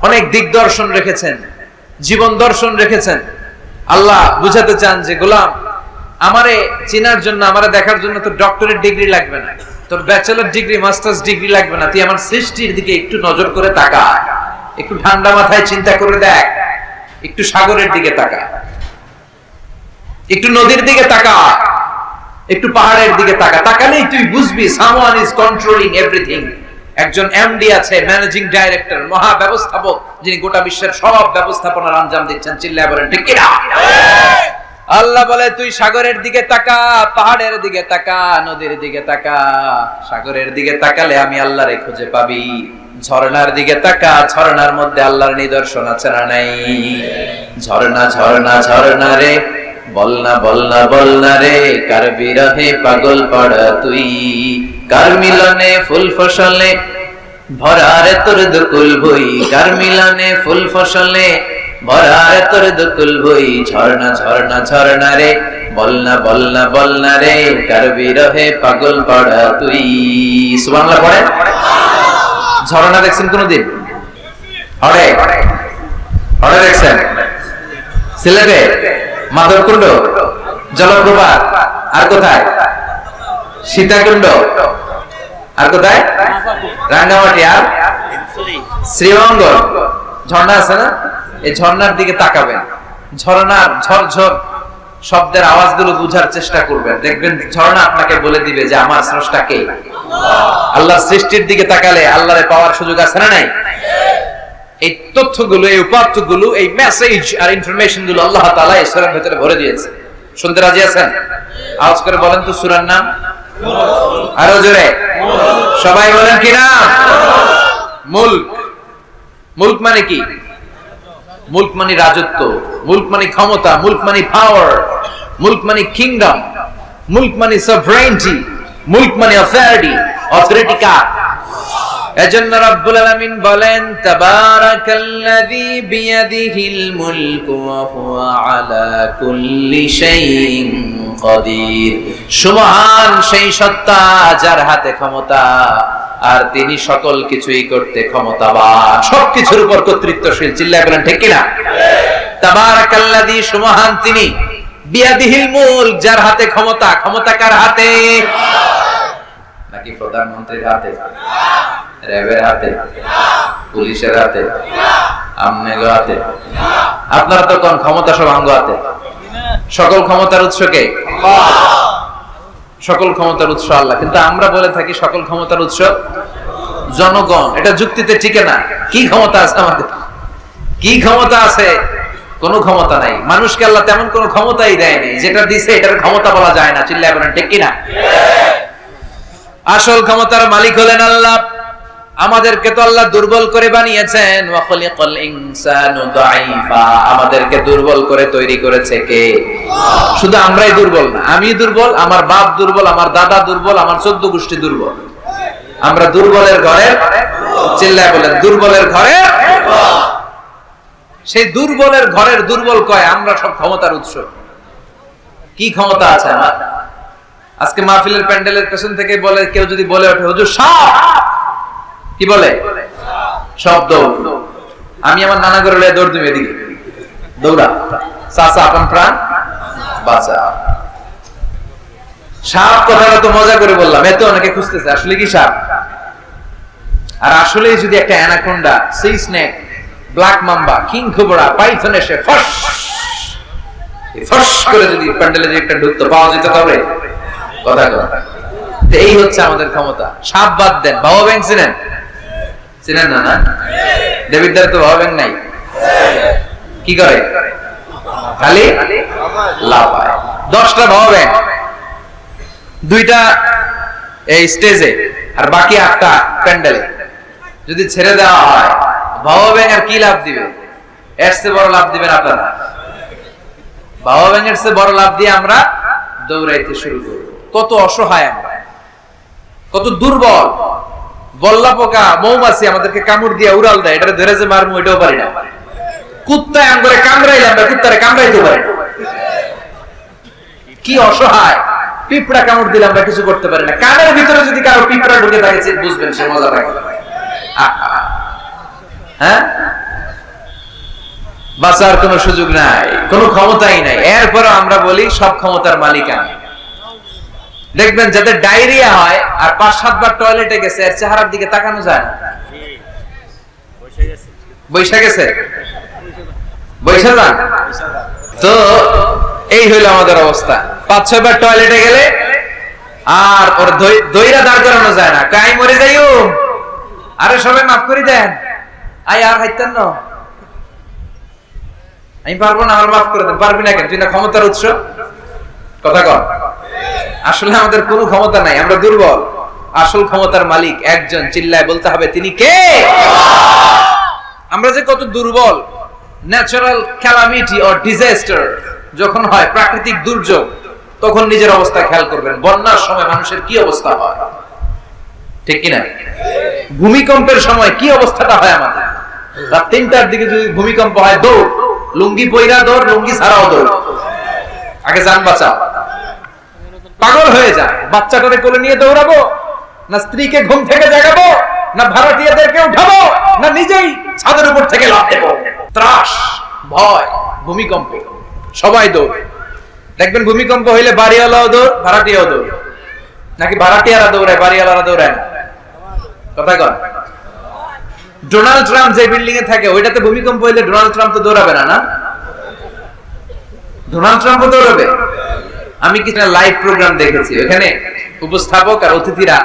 অনেক দিকদর্শন রেখেছেন, জীবন দর্শন রেখেছেন। আল্লাহ বুঝাতে চান যে গোলাম, আমারে চেনার জন্য, আমারে দেখার জন্য তোর ডক্টরেট ডিগ্রি লাগবে না, তোর ব্যাচেলর ডিগ্রি, মাস্টার্স ডিগ্রি লাগবে না। তুই আমার সৃষ্টির দিকে একটু নজর করে তাকা, একটু ঠান্ডা মাথায় চিন্তা করে দেখ, একটু সাগরের দিকে তাকা, একটু নদীর দিকে তাকা, একটু পাহাড়ের দিকে তাকা। তাকালেই তুই বুঝবি সামওয়ান ইজ কন্ট্রোলিং এভরিথিং। একজন এমডি আছে, ম্যানেজিং ডাইরেক্টর, মহা ব্যবস্থাপক, যিনি গোটা বিশ্বের সব ব্যবস্থাপনার আঞ্জাম দিচ্ছেন। চিল্লায় বলেন ঠিক কিনা? আল্লাহ বলে তুই সাগরের দিকে তাকা, পাহাড়ের দিকে তাকা, নদীর দিকে তাকা। সাগরের দিকে তাকালে আমি আল্লাহরে খুঁজে পাবি। ঝর্ণার দিকে তাকা, ঝর্ণার মধ্যে আল্লাহর নিদর্শন আছে না নাই? ঝর্ণা ঝর্ণা ঝর্ণা রে, বলনা বলনা বলনা রে, কার বিরহে পাগল পড়া তুই, কার মিলনে ফুল ফসলে ভরারে তোর দুকুল বই, কার মিলনে ফুল ফসলে ভরারে তোর দুকুল বই। ঝর্ণা ঝর্ণা ঝর্ণা রে, বলনা বলনা বলনা রে, কার বিরহে পাগল পড়া তুই। সুবহানাল্লাহ পড়েন। ঝর্ণা দেখছেন কোনদিন? হরে হরে দেখছেন? সিলেটে মাধবকুণ্ড, জলপ্রপাত, আর কোথায়? সীতাকুণ্ড, আর কোথায়? রাঙ্গামাটি, আর শ্রীমঙ্গল। ঝর্ণা আছে না? এই ঝর্ণার দিকে তাকাবেন, ঝর্ণার ঝরঝর শব্দের আওয়াজগুলো বুঝার চেষ্টা করবেন, দেখবেন ঝর্ণা আপনাকে বলে দিবে যে আমার স্রষ্টা কে। আল্লাহর সৃষ্টির দিকে তাকালে আল্লাহরে পাওয়ার সুযোগ আছে না নাই? এই তথ্যগুলো, এই উপাত্তগুলো, এই মেসেজ আর ইনফরমেশন গুলো আল্লাহ তাআলা এই সূরার ভিতরে ভরে দিয়েছে। শুনতে রাজি আছেন? আওয়াজ করে বলেন তো সূরার নাম। আরো জোরে সবাই বলেন কি নাম? মুলক। মুলক মানে কি? মুলক মানে রাজত্ব, মুলক মানে ক্ষমতা, মুলক মানে পাওয়ার, মুলক মানে কিংডম, মুলক মানে সভরেনিটি, মুলক মানে অথরিটি। অথরিটি কার? এজন্য রব্বুল আলামিন বলেন তাবারাকাল্লাযী বিয়াদিহিল মুলকু ওয়া হুয়া আলা কুল্লি শাইইন কাদির। সুবহান সেই সত্তা যার হাতে ক্ষমতা, আর তিনি সকল কিছুই করতে ক্ষমতাবান, সবকিছুর উপর কর্তৃত্বশীল। চিল্লায় বলেন ঠিক কিনা? তাবারাকাল্লাযী, সুবহান তিনি, বিয়াদিহিল মুলক, যার হাতে ক্ষমতা। ক্ষমতা কার হাতে? নাকি প্রধানমন্ত্রীর হাতে, র্যাবের হাতে, পুলিশের হাতে, আমনেগো হাতে? আপনারা তো কোন ক্ষমতা সব আঙ্গ হাতে। সকল ক্ষমতার উৎস কে? সকল ক্ষমতার উৎস আল্লাহ। কিন্তু আমরা বলে থাকি সকল ক্ষমতার উৎস জনগণ। এটা যুক্তিতে টিকে না। কি ক্ষমতা আছে আমাদের? কি ক্ষমতা আছে? কোনো ক্ষমতা নাই। মানুষকে আল্লাহ তেমন কোনো ক্ষমতাই দেয়নি। যেটা দিছে এটার ক্ষমতা বলা যায় না। চিল্লায় বলেন ঠিক কিনা? আসল ক্ষমতার মালিক হলেন আল্লাহ। আমাদেরকে তো আল্লাহ দুর্বল করে বানিয়েছেন। ওয়া খালিকাল ইনসানু দাঈফা, আমাদেরকে দুর্বল করে তৈরি করেছে কে? শুধু আমরাই দুর্বল না, আমি দুর্বল, আমার বাপ দুর্বল, আমার দাদা দুর্বল, আমার 14 গোষ্ঠী দুর্বল। আমরা দুর্বলের ঘরে, চিল্লায় বলেন দুর্বলের ঘরে। সেই দুর্বলের ঘরের দুর্বল কয় আমরা সব ক্ষমতার উৎস। কি ক্ষমতা আছে আমার? আজকে মাহফিলের প্যান্ডেলের পেছন থেকে বলে, কেউ যদি বলে ওঠে হুজুর সাপ, কি বলে? শব্দ। আমি আমার নানা করে লয়ে দৌড় দিই, এদিকে দৌড়া, চাচা আপন প্রাণ বাঁচা। সাপ কথাটা তো মজা করে বললাম, এত অনেকে খুঁজতেছে আসলে কি সাপ। আর আসলে যদি একটা anaconda, C snake, black mamba, king cobra, Python এসে ফস ফস করে যদি প্যান্ডেলে একটা ঢুকতো, পাওয়া যেত তবে কথা কথা। এই হচ্ছে আমাদের ক্ষমতা। সাপ বাদ দেন, বাবা ব্যাংক চিনেন? চিনেন না? না, দেবিদ্দার তো বাবা ব্যাংক নাই। কি করে? খালি লাফায়। 10টা বাবা ব্যাংক, 2টা এই স্টেজে, আর বাকি 8টা প্যান্ডেলে। যদি ছেড়ে দেওয়া হয়, বাবা ব্যাংক আর কি লাভ দিবে? এর চেয়ে বড় লাভ দিবেন আপনারা। বাবা ব্যাংকের চেয়ে বড় লাভ দিয়ে আমরা দৌড়াইতে শুরু করব। কত অসহায় আমরা, কত দুর্বল। বল্লা পোকা, মৌমাছি আমাদেরকে কামড় দিয়ে উড়াল দেয়, এটা ধরে যে মারমু এটাও পারি না। কুত্তায় আমরা কামড়াইলাম, কুত্তারে কামড়াইতে পারি না। কি অসহায়। পিঁপড়া কামড় দিলাম, আমরা কিছু করতে পারি না। কানের ভিতরে যদি কারো পিঁপড়া ঢুকে থাকে, বুঝবেন সে মজা থাকে। হ্যাঁ, বাঁচার কোনো সুযোগ নাই, কোনো ক্ষমতাই নাই। এরপরে আমরা বলি সব ক্ষমতার মালিক আমি। দেখবেন যাদের ডায়রিয়া হয় আর 5-7 বার টয়লেটে গেছে, এর চেহারার দিকে তাকানো যায় না। বৈশা গেছে, বৈশা যান। তো এই হইল আমাদের অবস্থা। 5-6 বার টয়লেটে গেলে আর ওর দইরা দাঁড় করানো যায় না। কাই মরে যাইও, আরে সবাই মাফ করে দেন, আই আর হাইতেন না, আমি পারবো না, আমার মাফ করে দেন। পারবি না কেন? তুই না ক্ষমতার উৎস। কথা কর। আসলে আমাদের কোনো ক্ষমতা নাই, আমরা দুর্বল। আসল ক্ষমতার মালিক একজন, চিল্লায় বলতে হবে তিনি কে? আমরা যে কত দুর্বল। ন্যাচারাল ক্যালামিটি অর ডিজাস্টার যখন হয়, প্রাকৃতিক দুর্যোগ, তখন নিজের অবস্থা খেয়াল করবেন। বন্যার সময় মানুষের কি অবস্থা হয়, ঠিক কিনা? ভূমিকম্পের সময় কি অবস্থাটা হয় আমাদের। রাত 3টার দিকে যদি ভূমিকম্প হয়, দৌড়, লুঙ্গি পইরা দৌড়, লুঙ্গি ছাড়াও দৌড়, আগে জান বাঁচাও। পাগল হয়ে যায়। বাচ্চাটারে কোলে নিয়ে দৌড়াবো, না স্ত্রীকে ঘুম থেকে জাগাবো, না ভাড়াটিয়াদেরকে উঠাবো, না নিজেই ছাদের উপর থেকে লাফ দেবো। ত্রাস, ভয়, ভূমিকম্প, সবাই দৌড়। দেখবেন ভূমিকম্প হইলে বাড়িওয়ালাও দৌড়, ভাড়াটিয়াও দৌড়, নাকি ভাড়াটিয়ারা দৌড়ায়, বাড়িওয়ালারা দৌড়ায় না? কথা কন। ডোনাল্ড ট্রাম্প যে বিল্ডিং এ থাকে ওইটাতে ভূমিকম্প হইলে ডোনাল্ড ট্রাম্প তো দৌড়াবে না? না, ডোনাল্ড ট্রাম্পও দৌড়াবে। আমি কিছু লাইভ প্রোগ্রাম দেখেছি, ওখানে উপস্থাপক আর অতিথিরা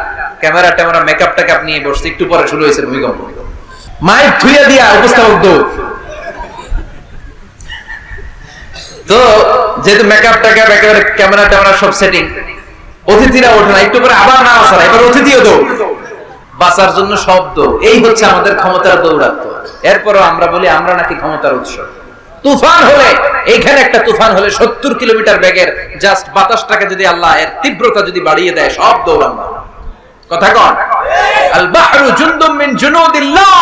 ক্যামেরা ট্যামেরা মেকআপ টেকআপ নিয়ে বসছে, একটু পরে শুরু হয়েছে ভূমিকম্প, মাইক থুইয়া দিয়া উপস্থাপক দৌড়। তো যেহেতু মেকআপ টেকআপ একেবারে ক্যামেরা ট্যামেরা সব সেটিং, অতিথিরা ওঠে না, একটু পরে আবার না আসা, এবার অতিথিও দৌড়, বাঁচার জন্য শব্দ। এই হচ্ছে আমাদের ক্ষমতার দৌরাত্ম। এরপরও আমরা বলি আমরা নাকি ক্ষমতার উৎস। তুফান হলে, এইখানে একটা তুফান হলে 70 কিলোমিটার বেগের জাস্ট বাতাসটাকে যদি আল্লাহ এর তীব্রতা যদি বাড়িয়ে দেয়, সব দৌড়ানো। কথা কন। আল বাহরু জুনদুম মিন জুনুদিল্লাহ,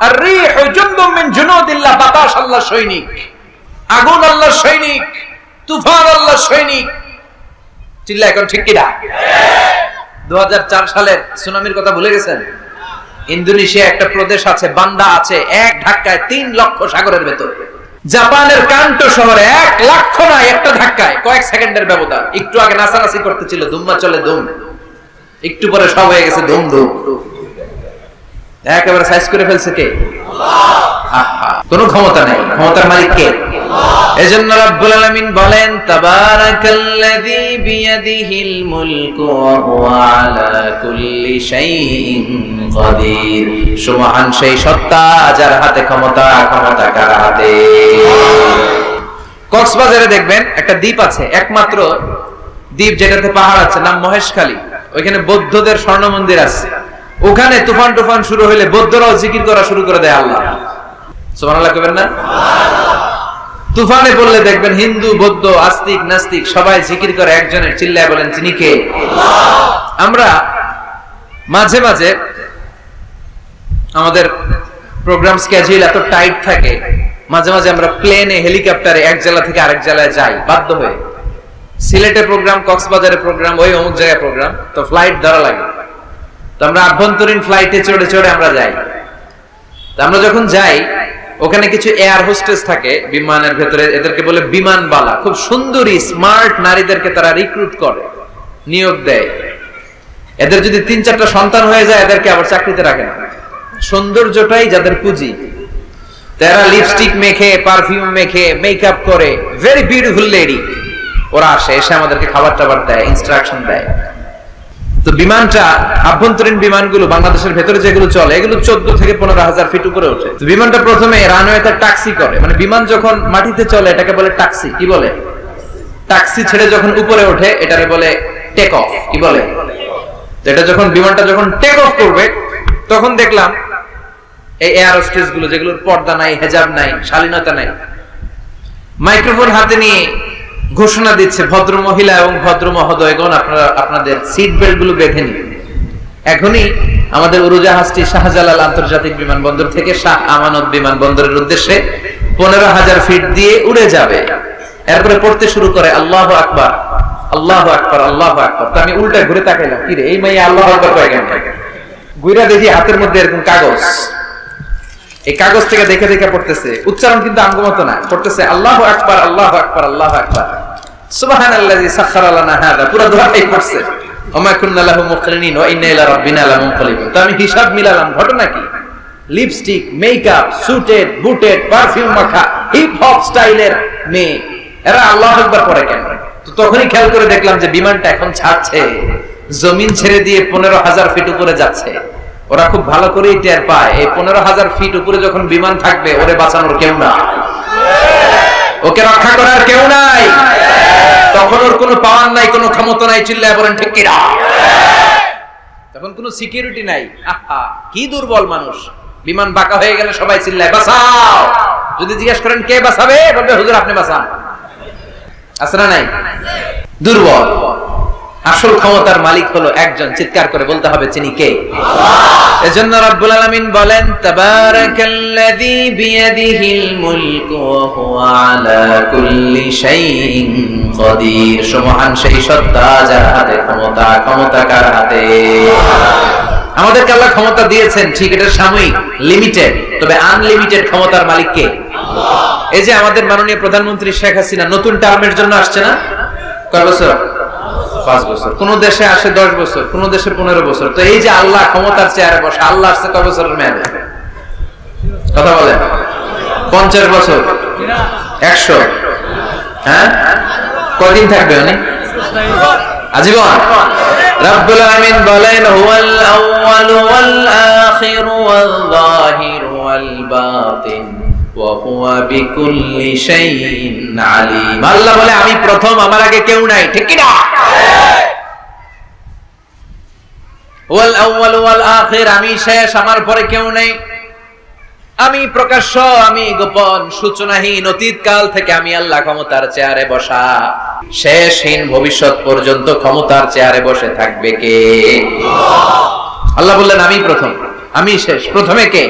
আর রিহু জুনদুম মিন জুনুদিল্লাহ। বাতাস আল্লাহর সৈনিক, আগুন আল্লাহর সৈনিক, তুফান আল্লাহর সৈনিক। চিল্লায় এখন ঠিক কিনা? 2004 সালের সুনামির কথা ভুলে গেছেন? ইন্দোনেশিয়া একটা প্রদেশ আছে, বান্দা আছে, এক ধাক্কায় 3 লক্ষ সাগরের ভেতর। জাপানের কান্টো শহরে 1 লক্ষ না, একটা ধাক্কায় কয়েক সেকেন্ডের ব্যবধান। একটু আগে নাচানাচি করতেছিল, ধুম্মা চলে ধুম, একটু পরে সব হয়ে গেছে ধুম ধুম। একেবারে সাইজ করে ফেলছে কে? কোনো ক্ষমতা নাই, ক্ষমতার মালিক কে? এজন্য রব্বুল আলামিন বলেন, তাবারাকাল্লাযী বিয়াদিহিল মুলকু ওয়া হুয়া আলা কুল্লি শাইইন কাদির। সুবহান সেই সত্তা যার হাতে ক্ষমতা, ক্ষমতা কার হাতে? কক্সবাজারে দেখবেন একটা দ্বীপ আছে, একমাত্র দ্বীপ যেটাতে পাহাড় আছে, নাম মহেশখালী। ওইখানে বৌদ্ধদের স্বর্ণ মন্দির আছে। ওখানে তুফান টুফান শুরু হইলে বৌদ্ধরাও জিকির করা শুরু করে দেয় আল্লাহ। সুবহানাল্লাহ কইবেন না? তুফানে বললে দেখবেন হিন্দু, বৌদ্ধ, আস্তিক, নাস্তিক সবাই জিকির করে একজনের, চিল্লায় বলেন তিনি কে? আমরা মাঝে মাঝে আমাদের প্রোগ্রাম স্কেডিউল এত টাইট থাকে, মাঝে মাঝে আমরা প্লেনে, হেলিকপ্টারে এক জেলা থেকে আরেক জেলায় যাই বাধ্য হয়ে। সিলেটে প্রোগ্রাম, কক্সবাজারে প্রোগ্রাম, ওই অমুক জায়গায় প্রোগ্রাম, তো ফ্লাইট ধরা লাগে। তো আমরা আভ্যন্তরীণ ফ্লাইটে চড়ে চড়ে আমরা যাই। তো আমরা যখন যাই, ওখানে কিছু এয়ার হোস্টেস থাকে বিমানের ভেতরে, এদেরকে বলে বিমানবালা। খুব সুন্দরী স্মার্ট নারীদেরকে তারা রিক্রুট করে, নিয়োগ দেয়। এদের যদি 3-4টা সন্তান হয়ে যায়, এদেরকে আবার চাকরিতে রাখে না। সৌন্দর্যটাই যাদের পুঁজি। তারা লিপস্টিক মেখে, পারফিউম মেখে, মেকআপ করে, ভেরি বিউটিফুল লেডি। ওরা আসে, এসে আমাদেরকে খাবার টাবার দেয়, ইনস্ট্রাকশন দেয়। তো বিমানটা, আভ্যন্তরীণ বিমানগুলো বাংলাদেশের ভেতরে যেগুলো চলে, এগুলো 14 থেকে 15,000 ফিট উপরে ওঠে। তো বিমানটা প্রথমে রানওয়েতে ট্যাক্সি করে, মানে বিমান যখন মাটিতে চলে এটাকে বলে ট্যাক্সি। কি বলে? ট্যাক্সি ছেড়ে যখন উপরে ওঠে এটারে বলে টেক অফ। কি বলে? তো এটা যখন বিমানটা যখন টেক অফ করবে, তখন দেখলাম এই এয়ার হোস্টেস গুলো, যেগুলোর পর্দা নাই, হেজাব নাই, শালীনতা নাই, মাইক্রোফোন হাতে নিয়ে ঘোষণা দিচ্ছে, ভদ্র মহিলা এবং ভদ্র মহোদয়গণ, আপনারা আপনাদের সিট বেল্ট গুলো বেঁধে নিন। এখনই আমাদের উড়োজাহাজটি শাহজালাল আন্তর্জাতিক বিমানবন্দর থেকে শাহ আমানত বিমানবন্দরের উদ্দেশ্যে 15,000 ফিট দিয়ে উড়ে যাবে। এরপরে পড়তে শুরু করে আল্লাহু আকবার, আল্লাহু আকবার, আল্লাহু আকবার। তো আমি উল্টা ঘুরে তাকাইলাম, কি রে এই মাইয়া আল্লাহু আকবার কয় কেন? ঘুরে দেখি হাতের মধ্যে এরকম কাগজ। এই কাগজ থেকে দেখে দেখে পড়তেছে, উচ্চারণ কিন্তু আঙ্গুমতো না, পড়তেছে আল্লাহু আকবার, আল্লাহু আকবার, আল্লাহু আকবার, সুবহানাল্লাযী সাখারা লানা হাযা। পুরো দোয়াটাই পড়ছে, ওমা কুন্না লাহু মুকরিনিন ওয়া ইন্না ইলা রাব্বিনা লামুনকালিবুন। তো আমি হিসাব মিলালাম, ঘটনা কি? লিপস্টিক, মেকআপ, সুটেড, বুটেড, পারফিউম মাখা, হিপ হপ স্টাইলের মেয়ে, এরা আল্লাহু আকবার পড়ে কেন? তো তখনই খেয়াল করে দেখলাম যে বিমানটা এখন ছাড়ছে, জমিন ছেড়ে দিয়ে 15,000 ফিট উপরে যাচ্ছে। ওরা খুব ভালো করেই টের পায়, এই 15,000 ফিট উপরে যখন বিমান থাকবে, ওরে বাঁচানোর কেউ নাই, ওকে রক্ষা করার কেউ নাই, তখন ওর কোনো পাওয়ার নাই, কোনো ক্ষমতা নাই। চিল্লায় বলেন ঠিক কিনা? তখন কোনো সিকিউরিটি নাই। আহা, কি দুর্বল মানুষ। বিমান বাঁকা হয়ে গেলে সবাই চিল্লায় বাঁচাও। যদি জিজ্ঞেস করেন কে বাঁচাবে, বলবে হুজুর আপনি বাঁচান। আছে না নাই? দুর্বল। আসল ক্ষমতার মালিক হলো একজন, চিৎকার করে বলতে হবে তিনি কে? এজন্য রব্বুল আলামিন বলেন, তাবারাকাল্লাযী বিয়াদিহিল মুলকু ওয়া হুয়া আলা কুল্লি শাইইন কাদির। সুবহান সেই সত্তা যার হাতে ক্ষমতা, ক্ষমতা কার হাতে? আমাদেরকে আল্লাহ ক্ষমতা দিয়েছেন, ঠিক, এটা সাময়িক, লিমিটেড, তবে আনলিমিটেড ক্ষমতার মালিক কে? আল্লাহ। এই যে আমাদের মাননীয় প্রধানমন্ত্রী শেখ হাসিনা নতুন টার্মের জন্য আসছে না? কয় বছর? 5 বছর, কোন দেশে আসে 10 বছর, কোন দেশে 15 বছর। তো এই যে আল্লাহ ক্ষমতার চেয়ারে বসে, আল্লাহ আসছে কয় বছরের মেয়াদে? কথা বলেন। 50 বছর, 100, হ্যাঁ কয়দিন থাকবে উনি? আজীবন। রব্বুল আমিন বলেন হুয়াল আউয়াল ওয়াল আখির ওয়াল যাহির ওয়াল বাতিন ওয়া হুয়া বিকুল্লি শাইইন আলিম। আল্লাহ বলে আমি প্রথম, আমার আগে কেউ নাই, ঠিক কি না? ওয়াল আউয়াল ওয়াল আখির, আমি শেষ, আমার পরে কেউ নেই। আমি প্রকাশ্য, আমি গোপন, সূচনাহীন, অতীতকাল থেকে আমি আল্লাহ ক্ষমতার চেয়ারে বসা। শেষহীন ভবিষ্যৎ পর্যন্ত ক্ষমতার চেয়ারে বসে থাকবে কে? আল্লাহ বললেন আমি প্রথম, আমি শেষ। প্রথমে কে?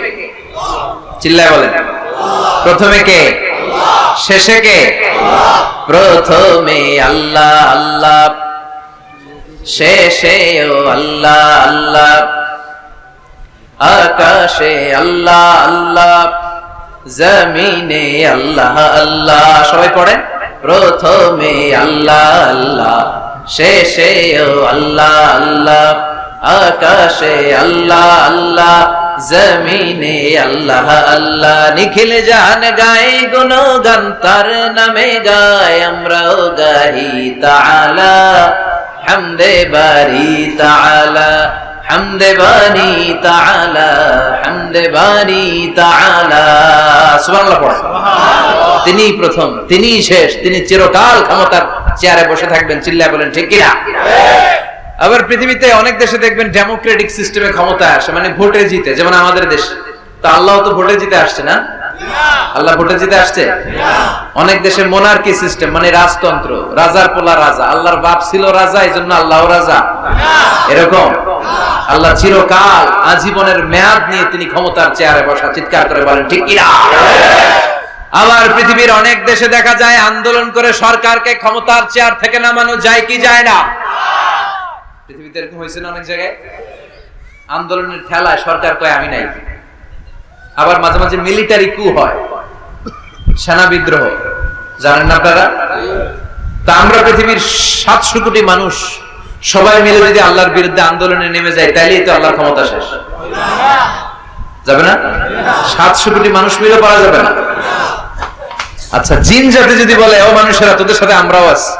চিল্লায় বলেন। প্রথমে কে? শেষে কে? প্রথমে আল্লাহ আল্লাহ, শেষেও আল্লাহ আল্লাহ, আকাশে আল্লাহ আল্লাহ, জমিনে আল্লাহ আল্লাহ। সবাই পড়েন, প্রথমে আল্লাহ আল্লাহ, শেষেও আল্লাহ আল্লাহ, আকাশে আল্লাহ আল্লাহ, জমিনে আল্লাহ আল্লাহ। নিখিল জান গায় গুণগান, তার নামে গায় আমরাও গাই তাআলা, হামদে বারি তাআলা, হামদে বারি তাআলা, হামদে বারি তাআলা। সুবহানাল্লাহ পড়েন। তিনি প্রথম, তিনি শেষ, তিনি চিরকাল ক্ষমতার চেয়ারে বসে থাকবেন। চিল্লায় বলেন ঠিক কি না? আবার পৃথিবীতে অনেক দেশে দেখবেন ডেমোক্রেটিক সিস্টেমে ক্ষমতা আসে, মানে ভোটে জিতে, যেমন আমাদের দেশে। তো আল্লাহ তো ভোটে জিতে আসছে না? আল্লাহ ভোটে জিতে আসছে? অনেক দেশে মোনার্কি সিস্টেম, মানে রাজতন্ত্র, রাজার পোলা রাজা। আল্লাহর বাপ ছিল রাজা, এই জন্য আল্লাহ রাজা, এরকম? আল্লাহ চিরকাল, আজীবনের মেয়াদ নিয়ে তিনি ক্ষমতার চেয়ারে বসা। চিৎকার করে বলেন ঠিক কি না? আবার পৃথিবীর অনেক দেশে দেখা যায় আন্দোলন করে সরকারকে ক্ষমতার চেয়ার থেকে নামানো যায় কি যায় না? পৃথিবীতে এরকম হয়েছে না অনেক জায়গায়? আন্দোলনের ঠেলায় সরকার কয় আমি নাই। আবার মাঝে মাঝে মিলিটারি কু হয়, সেনা বিদ্রোহ, জানেন না আপনারা? তা আমরা পৃথিবীর 700 কোটি মানুষ সবাই মিলে যদি আল্লাহর বিরুদ্ধে আন্দোলনে নেমে যায়, তাইলেই তো আল্লাহর ক্ষমতা শেষ যাবে না? 700 কোটি মানুষ মিলে পারা যাবে না। আচ্ছা, জিন জাতি যদি বলে ও মানুষেরা তোদের সাথে আমরাও আছি,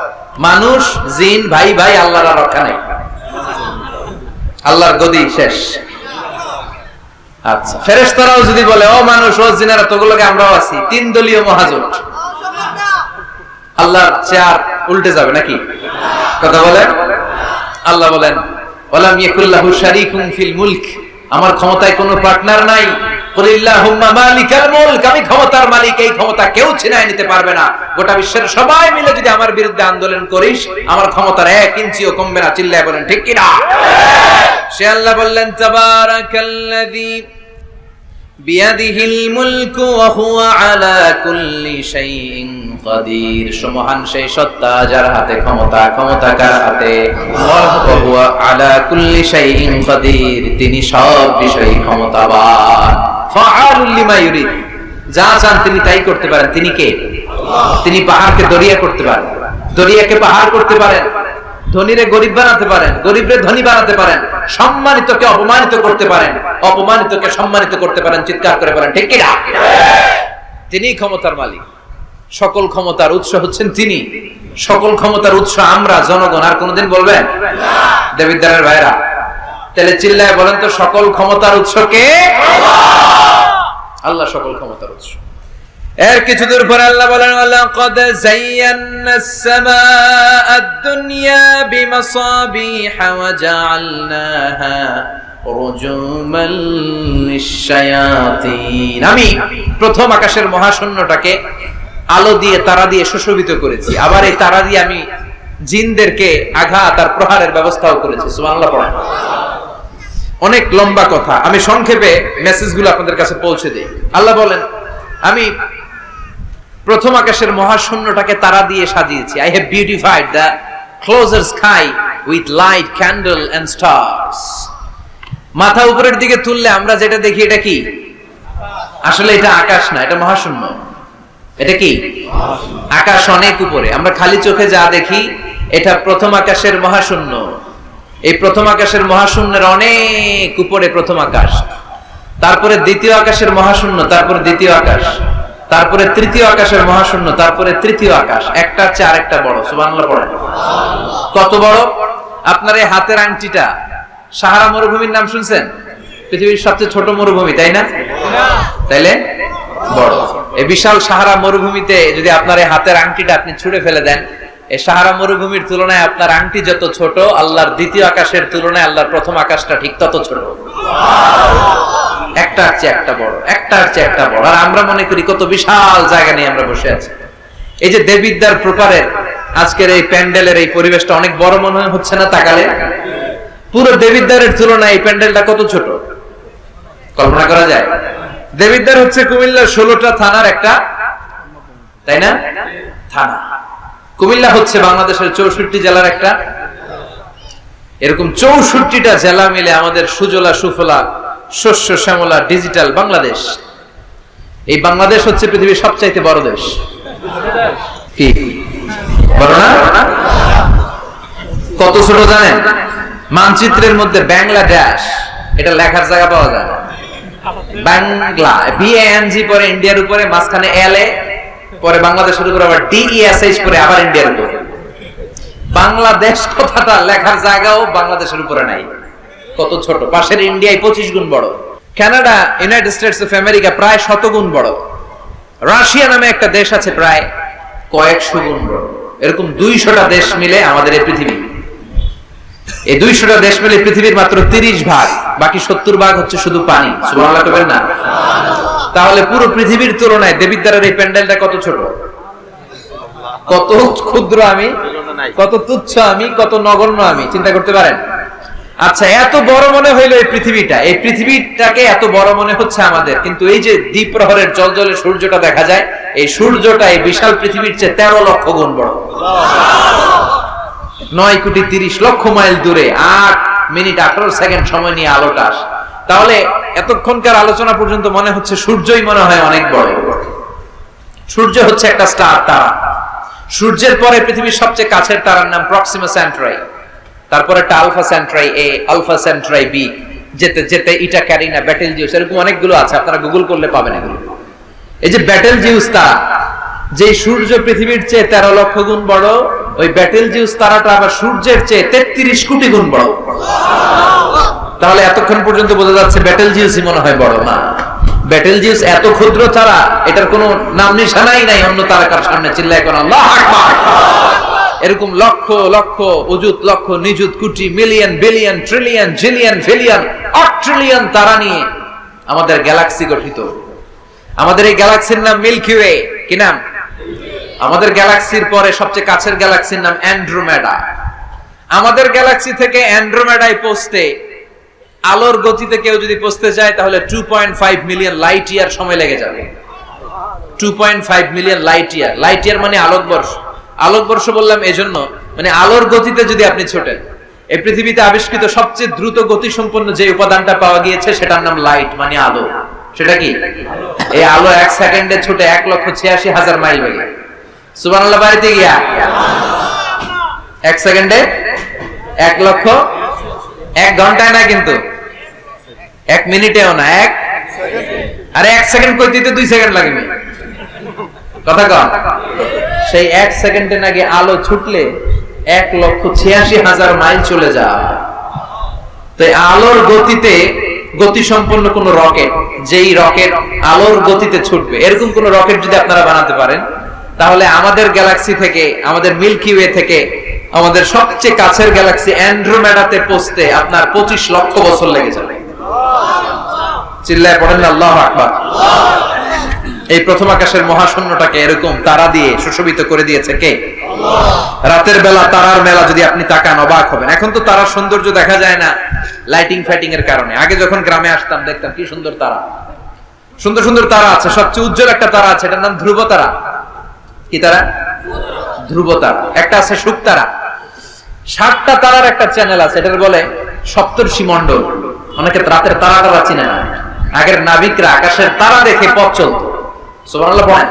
মানুষ জিন ভাই ভাই, আল্লাহর আর রক্ষা নেই, আল্লাহর গদি শেষ। আচ্ছা, ফেরেশতারাও যদি বলে ও মানুষ ও জিনেরা তোগুলোকে আমরাও আছি, 3 দলীয় মহাজোট, আল্লাহর চেয়ার উল্টে যাবে নাকি? কথা বলেন। আল্লাহ বলেন ওয়ালাম ইয়াকুল্লাহু শারীকুন ফিল মুলক, আমার ক্ষমতায় কোনো পার্টনার নাই। কুলিল্লাহুম্মা মালিকাল মুলক, আমি ক্ষমতার মালিক, এই ক্ষমতা কেউ ছিনায় নিতে পারবে না। গোটা বিশ্বের সবাই মিলে যদি আমার বিরুদ্ধে আন্দোলন করিস, আমার ক্ষমতার 1 ইঞ্চিও কমবে না। চিল্লায় বলেন ঠিক কি না? সে আল্লাহ বললেন তাবারাকাল্লাযী বিয়াদিহিল মুলকু ওয়া হুয়া আলা কুল্লি শাইইন কাদির। সুমহান সেই সত্তা যার হাতে ক্ষমতা, ক্ষমতা কার হাতে? ওয়া হুয়া আলা কুল্লি শাইইন কাদির, তিনি সব বিষয়ে ক্ষমতাবান। ফাআলুল লিমা ইউরিদ, যা চান তিনি তাই করতে পারেন। তিনি কে? তিনি পাহাড়কে দরিয়া করতে পারেন, দরিয়াকে পাহাড় করতে পারেন, ধনীরে গরিব বানাতে পারেন, গরিবরে ধনী বানাতে পারেন, সম্মানিতকে অপমানিত করতে পারেন, অপমানিতকে সম্মানিত করতে পারেন। চিৎকার করে বলেন ঠিক কি না? তিনি ক্ষমতার মালিক, সকল ক্ষমতার উৎস হচ্ছেন তিনি, সকল ক্ষমতার উৎস আমরা জনগণ। আর কোনদিন বলবেন? দেবিদ্বারের ভাইরা, তাহলে চিল্লায় বলেন তো সকল ক্ষমতার উৎস কে? আল্লাহ সকল ক্ষমতার উৎস। এর কিছু দূর পরে আল্লাহ বলেন লাকাদ যায়্যানাস সামাআদ দুনিয়া বিমাসাবিহা ওয়া জাআলনাহা রুজুমান লিশ-শায়াতিন। আমি প্রথম আকাশের মহাশূন্যটাকে আলো দিয়ে, তারা দিয়ে সুশোভিত করেছি। আবার এই তারা দিয়ে আমি জিনদেরকে আঘাত আর প্রহারের ব্যবস্থাও করেছি। সুবহানাল্লাহ পড়েন। অনেক লম্বা কথা, আমি সংক্ষেপে মেসেজগুলো আপনাদের কাছে পৌঁছে দেই। আল্লাহ বলেন আমি প্রথম আকাশের মহাশূন্যটাকে তারা দিয়ে সাজিয়েছি। I have beautified the closer sky with light, candle and stars. মাথা উপরের দিকে তুললে আমরা যেটা দেখি এটা কি? আসলে এটা আকাশ না, এটা মহাশূন্য। এটা কি? আকাশ অনেক উপরে। আমরা খালি চোখে যা দেখি এটা প্রথম আকাশের মহাশূন্য। এই প্রথম আকাশের মহাশূন্যের অনেক উপরে প্রথম আকাশ, তারপরে দ্বিতীয় আকাশের মহাশূন্য, তারপরে দ্বিতীয় আকাশ, তারপরে তৃতীয় আকাশের মহাশূন্য, তারপরে তৃতীয় আকাশ। একটার চেয়ে আরেকটা বড়। সুবহানাল্লাহ পড়েন। কত বড়? আপনার এই হাতের আংটিটা, সাহারা মরুভূমির নাম শুনছেন? পৃথিবীর সবচেয়ে ছোট মরুভূমি, তাই না? তাইলে বড়। এই বিশাল সাহারা মরুভূমিতে যদি আপনার এই হাতের আংটিটা আপনি ছুঁড়ে ফেলে দেন, এই সাহারা মরুভূমির তুলনায় আপনার আংটি যত ছোট, আল্লাহর দ্বিতীয় আকাশের তুলনায় আল্লাহর প্রথম আকাশটা ঠিক তত ছোট। একটার চেয়ে একটা বড়, একটার চেয়ে একটা বড়। আর আমরা মনে করি কত বিশাল জায়গা নিয়ে আমরা বসে আছি। এই যে দেবিদ্বার প্রপারের আজকের এই প্যান্ডেলের এই পরিবেশটা অনেক বড় মনে হচ্ছে না তাকালে? পুরো দেবিদ্বারের তুলনায় এই প্যান্ডেলটা কত ছোট, কল্পনা করা যায়? দেবিদ্বার হচ্ছে কুমিল্লার 16টা থানার একটা, তাই না? থানা। কুমিল্লা হচ্ছে বাংলাদেশের 64 জেলার একটা। এরকম 64টা জেলা মিলে আমাদের সুজলা সুফলা শস্য শ্যামলা ডিজিটাল বাংলাদেশ। এই বাংলাদেশ হচ্ছে পৃথিবীর সবচাইতে বড় দেশ। কি বড় না? কত ছোট জানেন? মানচিত্রের মধ্যে বাংলাদেশ এটা লেখার জায়গা পাওয়া যায় না। বাংলা BANG পরে ইন্ডিয়ার উপরে, মাঝখানে LA, পরে বাংলাদেশের উপরে আবার DESH পরে আবার ইন্ডিয়ার উপরে। বাংলাদেশ কথাটা লেখার জায়গাও বাংলাদেশের উপরে নাই। কত ছোট! পাশের ইন্ডিয়ায় 25 গুণ বড়, Canada, United states of America প্রায় 100 গুণ বড়, রাশিয়া নামে একটা দেশ আছে প্রায় কয়েকশো গুণ বড়। এরকম 200টা দেশ মিলে আমাদের এই পৃথিবী। এই 200টা দেশ মিলে পৃথিবীর মাত্র 30 ভাগ, বাকি 70 ভাগ হচ্ছে শুধু পানি। সুবহানাল্লাহ বলেন না? তাহলে পুরো পৃথিবীর তুলনায় দেবিদ্বারের এই প্যান্ডেলটা কত ছোট, কত ক্ষুদ্র আমি, কত তুচ্ছ আমি, কত নগণ্য আমি, চিন্তা করতে পারেন? আচ্ছা, এত বড় মনে হইলো এই পৃথিবীটা, এই পৃথিবীটাকে এত বড় মনে হচ্ছে আমাদের, কিন্তু এই যে দ্বীপ্রহরের জলজলে সূর্যটা দেখা যায়, এই সূর্যটা এই বিশাল পৃথিবীর চেয়ে 13 লক্ষ গুণ বড়। 9 কোটি 30 লক্ষ মাইল দূরে 8 মিনিট 18 সেকেন্ড সময় নিয়ে আলোটা আসে। তাহলে এতক্ষণকার আলোচনা পর্যন্ত মনে হচ্ছে সূর্যই মনে হয় অনেক বড়। সূর্য হচ্ছে একটা স্টার, তারা। সূর্যের পরে পৃথিবীর সবচেয়ে কাছের তারার নাম প্রক্সিমা সেন্ট্রাই, তারপরে একটা Alpha Centauri A, Alpha Centauri B, যেতে যেতে ইটা ক্যারিনা, ব্যাটেলজিউস, এরকম অনেকগুলো আছে, আপনারা গুগল করলে পাবেন এগুলো। এই যে ব্যাটেলজিউস তারা, যে সূর্য পৃথিবীর চেয়ে 13 লক্ষ গুণ বড়, ওই ব্যাটেলজিউস তারাটা আবার সূর্যের চেয়ে 33 কোটি গুণ বড়। তাহলে এতক্ষণ পর্যন্ত বোঝা যাচ্ছে ব্যাটেলজিউসই মনে হয় বড় না। ব্যাটেলজিউস এত ক্ষুদ্র তারা, এটার কোনো নাম নিশানাই নাই অন্য তারকার সামনে। চিল্লায় কোন আল্লাহু আকবার। এরকম লক্ষ লক্ষ অযুত লক্ষ নিযুত কোটি million billion trillion zillion pillion অট্রিলিয়ন তারা নিয়ে আমাদের গ্যালাক্সি গঠিত। আমাদের এই গ্যালাক্সির নাম মিল্কি ওয়ে। কি নাম? আমাদের গ্যালাক্সির পরে সবচেয়ে কাছের গ্যালাক্সির নাম অ্যান্ড্রোমেডা। আমাদের গ্যালাক্সি থেকে অ্যান্ড্রোমেডায় পৌঁছতে আলোর গতিতে কেউ যদি পৌঁছতে যায় তাহলে 2.5 মিলিয়ন লাইট ইয়ার সময় লেগে যাবে। 2.5 million light year. Light year মানে আলোকবর্ষ। আলোকবর্ষ বললাম এজন্য, মানে আলোর গতিতে যদি আপনি ছোটেন, এই পৃথিবীতে আবিষ্কৃত সবচেয়ে দ্রুত গতি সম্পন্ন যে উপাদানটা পাওয়া গিয়েছে সেটার নাম লাইট, মানে আলো। সেটা কি? এই আলো 1 সেকেন্ডে ছুটে 1,86,000 মাইল বেগে। সুবহানাল্লাহ বাড়িতে গিয়া 1 সেকেন্ডে 1 লক্ষ, 1 ঘন্টায় না কিন্তু, 1 মিনিটেও না, আরে 1 সেকেন্ড কই দিতে 2 সেকেন্ড লাগবে। কথা কন। সেই 1 সেকেন্ডে নাকি আলো ছুটলে 1,86,000 মাইল চলে যায়। তো আলোর গতিতে গতি সম্পন্ন কোন রকেট, যেই রকেট আলোর গতিতে ছুটবে, এরকম কোন রকেট যদি আপনারা বানাতে পারেন, তাহলে আমাদের গ্যালাক্সি থেকে, আমাদের মিল্কি ওয়ে থেকে আমাদের সবচেয়ে কাছের গ্যালাক্সি অ্যান্ড্রোমেডাতে পৌঁছতে আপনার 25 লক্ষ বছর লেগে যাবে। চিল্লায় পড়েন আল্লাহু আকবার। এই প্রথম আকাশের মহাশূন্যটাকে এরকম তারা দিয়ে সুশোভিত করে দিয়েছে কে? রাতের বেলা তারার মেলা যদি আপনি তাকান অবাক হবেন। এখন তো তারার সৌন্দর্য দেখা যায় না লাইটিং ফাইটিং এর কারণে। আগে যখন গ্রামে আসতাম দেখতাম কি সুন্দর তারা, সুন্দর সুন্দর তারা আছে। সবচেয়ে উজ্জ্বল একটা তারা আছে, এটার নাম ধ্রুব তারা। কি তারা? ধ্রুব তারা। একটা আছে শুকতারা। 7টা তারার একটা চ্যানেল আছে, এটার বলে সপ্তর্ষি মণ্ডল। অনেকে রাতের তারা চিনে না। আগের নাবিকরা আকাশের তারা দেখে পথ চলত। সুবহানাল্লাহ বলেন।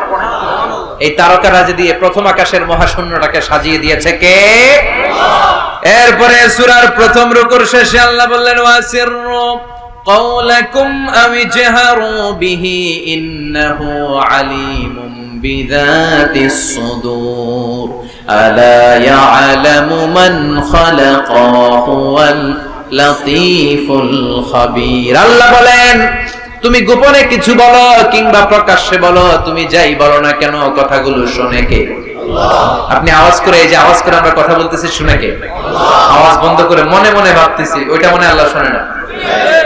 এই তারকারাজি দিয়ে প্রথম আকাশের মহাশূন্যটাকে সাজিয়ে দিয়েছে কে? এরপরে সূরার প্রথম রুকুর শেষে আল্লাহ বললেন ওয়াসিররু قولكم أو اجهروا به إنه عليم بذات الصدور ألا يعلم من خلق وهو اللطيف الخبير আল্লাহ বলেন তুমি গোপনে কিছু বলো কিংবা প্রকাশ্যে বলো, তুমি যাই বলো না কেন কথাগুলো শুনে কে? আপনি আওয়াজ করে, এই যে আওয়াজ করে আমরা কথা বলতেছি, শুনে কে? আওয়াজ বন্ধ করে মনে মনে ভাবতেছি, ওইটা মনে আল্লাহ শুনে না?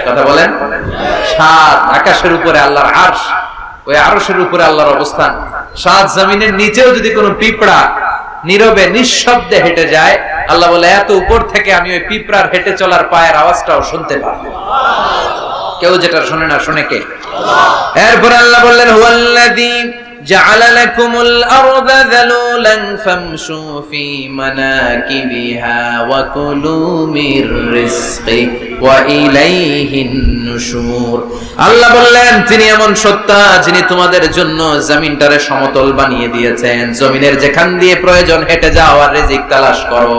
কথা বলেন। সাত আকাশের উপরে আল্লাহর আরশ, ওই আরশের উপরে আল্লাহর অবস্থান। সাত জমিনের নিচেও যদি কোনো পিঁপড়া নীরবে নিঃশব্দে হেঁটে যায়, আল্লাহ বলে এত উপর থেকে আমি ওই পিঁপড়ার হেঁটে চলার পায়ের আওয়াজটাও শুনতে পাবো। কেউ যেটা শুনে না, শুনে কে? এরপর আল্লাহ বললেন হুয়াল্লাযী জাআলা লাকুমুল আরদা যালুলান ফামশু ফি মানাকিবিহা ওয়া কুলু মির রিজকি ওয়া ইলাইহিন নুশুর। আল্লাহ বললেন তিনি এমন সত্তা যিনি তোমাদের জন্য জমিনটারে সমতল বানিয়ে দিয়েছেন, জমিনের যেখান দিয়ে প্রয়োজন হেঁটে যাও আর রিজিক তালাশ করো,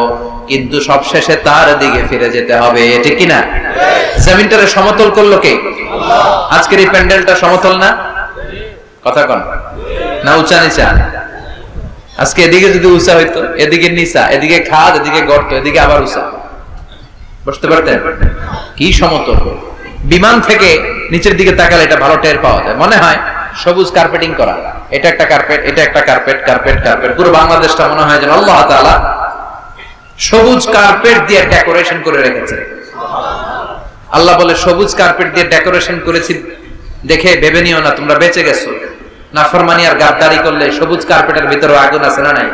কিন্তু সবশেষে তার দিকে ফিরে যেতে হবে, ঠিক কি না? জমিনটারে সমতল করলো কে? আজকের এই প্যান্ডেলটা সমতল না? কথা কন না উঁচা নিচা? আজকে এদিকে যদি উঁচা হইতো, এদিকে নিচা, এদিকে খাদ, এদিকে গর্ত, এদিকে আবার উঁচা, বসতে পারতেন? কি সমতল! বিমান থেকে নিচের দিকে তাকালে এটা ভালো টের পাওয়া যায়, মনে হয় সবুজ কার্পেটিং করা, এটা একটা কার্পেট, এটা একটা কার্পেট, কার্পেট কার্পেট, পুরো বাংলাদেশটা মনে হয় যেন আল্লাহ তাআলা সবুজ কার্পেট দিয়ে ডেকোরেশন করে রেখেছে। আল্লাহ বলে সবুজ কার্পেট দিয়ে ডেকোরেশন করেছি দেখে ভেবে নিও না তোমরা বেঁচে গেছো। নাফরমানি আর গাদ্দারি করলে সবুজ কার্পেটের ভিতরে আগুন আছে না নাই?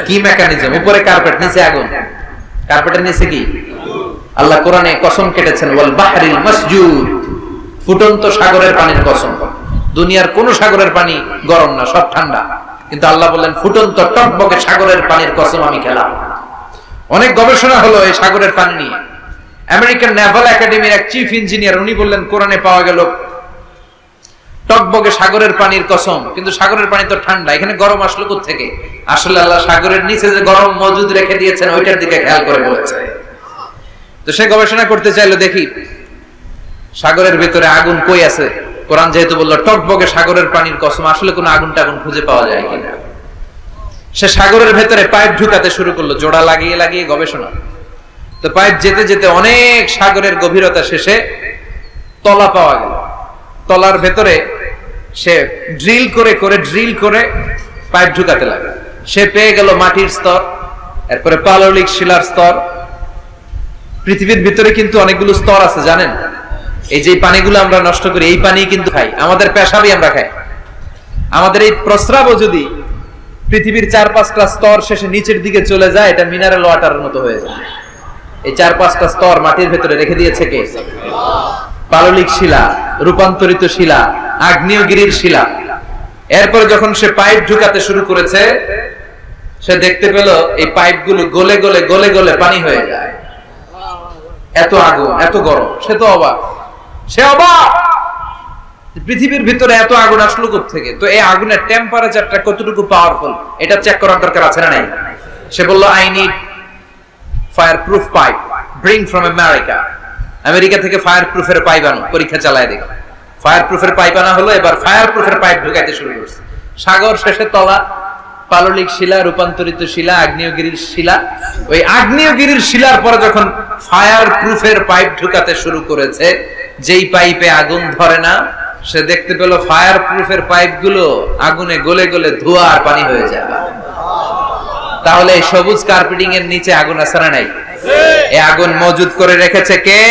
কি মেকানিজম? উপরে কার্পেট, নিচে আগুন। কার্পেটের নিচে কি? আল্লাহ কোরআনে কসম কেটেছেন ওয়াল বাহরিল মাসজুদ, ফুটন্ত সাগরের পানির কসম। দুনিয়ার কোন সাগরের পানি গরম না, সব ঠান্ডা, কিন্তু আল্লাহ বললেন ফুটন্ত টকবকে সাগরের পানির কসম আমি খেলাম। অনেক গবেষণা হলো এই সাগরের পানি নিয়ে। আমেরিকান নেভাল একাডেমির এক চিফ ইঞ্জিনিয়ার উনি বললেন কোরআনে পাওয়া গেল টকবকে সাগরের পানির কসম, কিন্তু সাগরের পানি তো ঠান্ডা, এখানে গরম আসলো কোত্থেকে? আসলে আল্লাহ সাগরের নিচে যে গরম মজুদ রেখে দিয়েছেন ওইটার দিকে খেয়াল করে বলেছে। তো সে গবেষণা করতে চাইলো, দেখি সাগরের ভিতরে আগুন কই আছে। কোরআন যেহেতু বললো টকবকে সাগরের পানির কসম, আসলে কোনো আগুন টাগুন খুঁজে পাওয়া যায় কিনা। সে সাগরের ভেতরে পাইপ ঢুকাতে শুরু করলো, জোড়া লাগিয়ে লাগিয়ে গবেষণা। তো পাইপ যেতে যেতে অনেক সাগরের গভীরতা শেষে তলা পাওয়া গেল। তলার ভেতরে সে ড্রিল করে পাইপ ঢুকাতে লাগলো। সে পেয়ে গেল মাটির স্তর, এরপরে পাললিক শিলার স্তর। পৃথিবীর ভিতরে কিন্তু অনেকগুলো স্তর আছে জানেন? এই যে পানিগুলো আমরা নষ্ট করি, এই পানি কিন্তু খাই, আমাদের পেশাবই আমরা খাই। আমাদের এই প্রস্রাবও যদি পৃথিবীর 4-5টা স্তর শেষে নিচের দিকে চলে যায়, এটা মিনারেল ওয়াটারের মতো হয়ে যায়। এই 4-5টা স্তর মাটির ভেতরে রেখে দিয়েছে কে? পাললিক শিলা, রূপান্তরিত শিলা, আগ্নেয়গিরির শিলা। এরপরে যখন সে পাইপ ঢুকাতে শুরু করেছে, সে দেখতে পেল এই পাইপগুলো গলে গলে গলে গলে পানি হয়ে যায়। এত আগুন, এত গরম। সে তো অবাক, সে অবাক পৃথিবীর ভিতরে এত আগুন আসলো কোত্থেকে। তো এই আগুনের টেম্পারেচারটা কতটুকু পাওয়ারফুল এটা চেক করার দরকার আছে না নাই? সে বলল I need fire proof pipe, bring from America. America থেকে ফায়ার প্রুফের পাইপ আনো, পরীক্ষা চালায় দেখো। ফায়ার প্রুফের পাইপ আনা হলো, এবার ফায়ার প্রুফের পাইপ ঢুকাইতে শুরু করছে। সাগর শেষে তলা, পাললিক শিলা, রূপান্তরিত শিলা, আগ্নেয়গিরির শিলা। ওই আগ্নেয়গিরির শিলার পরে যখন ফায়ার প্রুফের পাইপ ঢুকাতে শুরু করেছে, যেই পাইপে আগুন ধরে না, সে দেখতে পেল ফায়ার প্রুফের পাইপগুলো আগুনে গলে গলে ধোঁয়া আর পানি হয়ে যায়। তাহলে এই সবুজ কার্পেটিং এর নিচে আগুন আছে না নাই? এই আগুন মজুদ করে রেখেছে কে?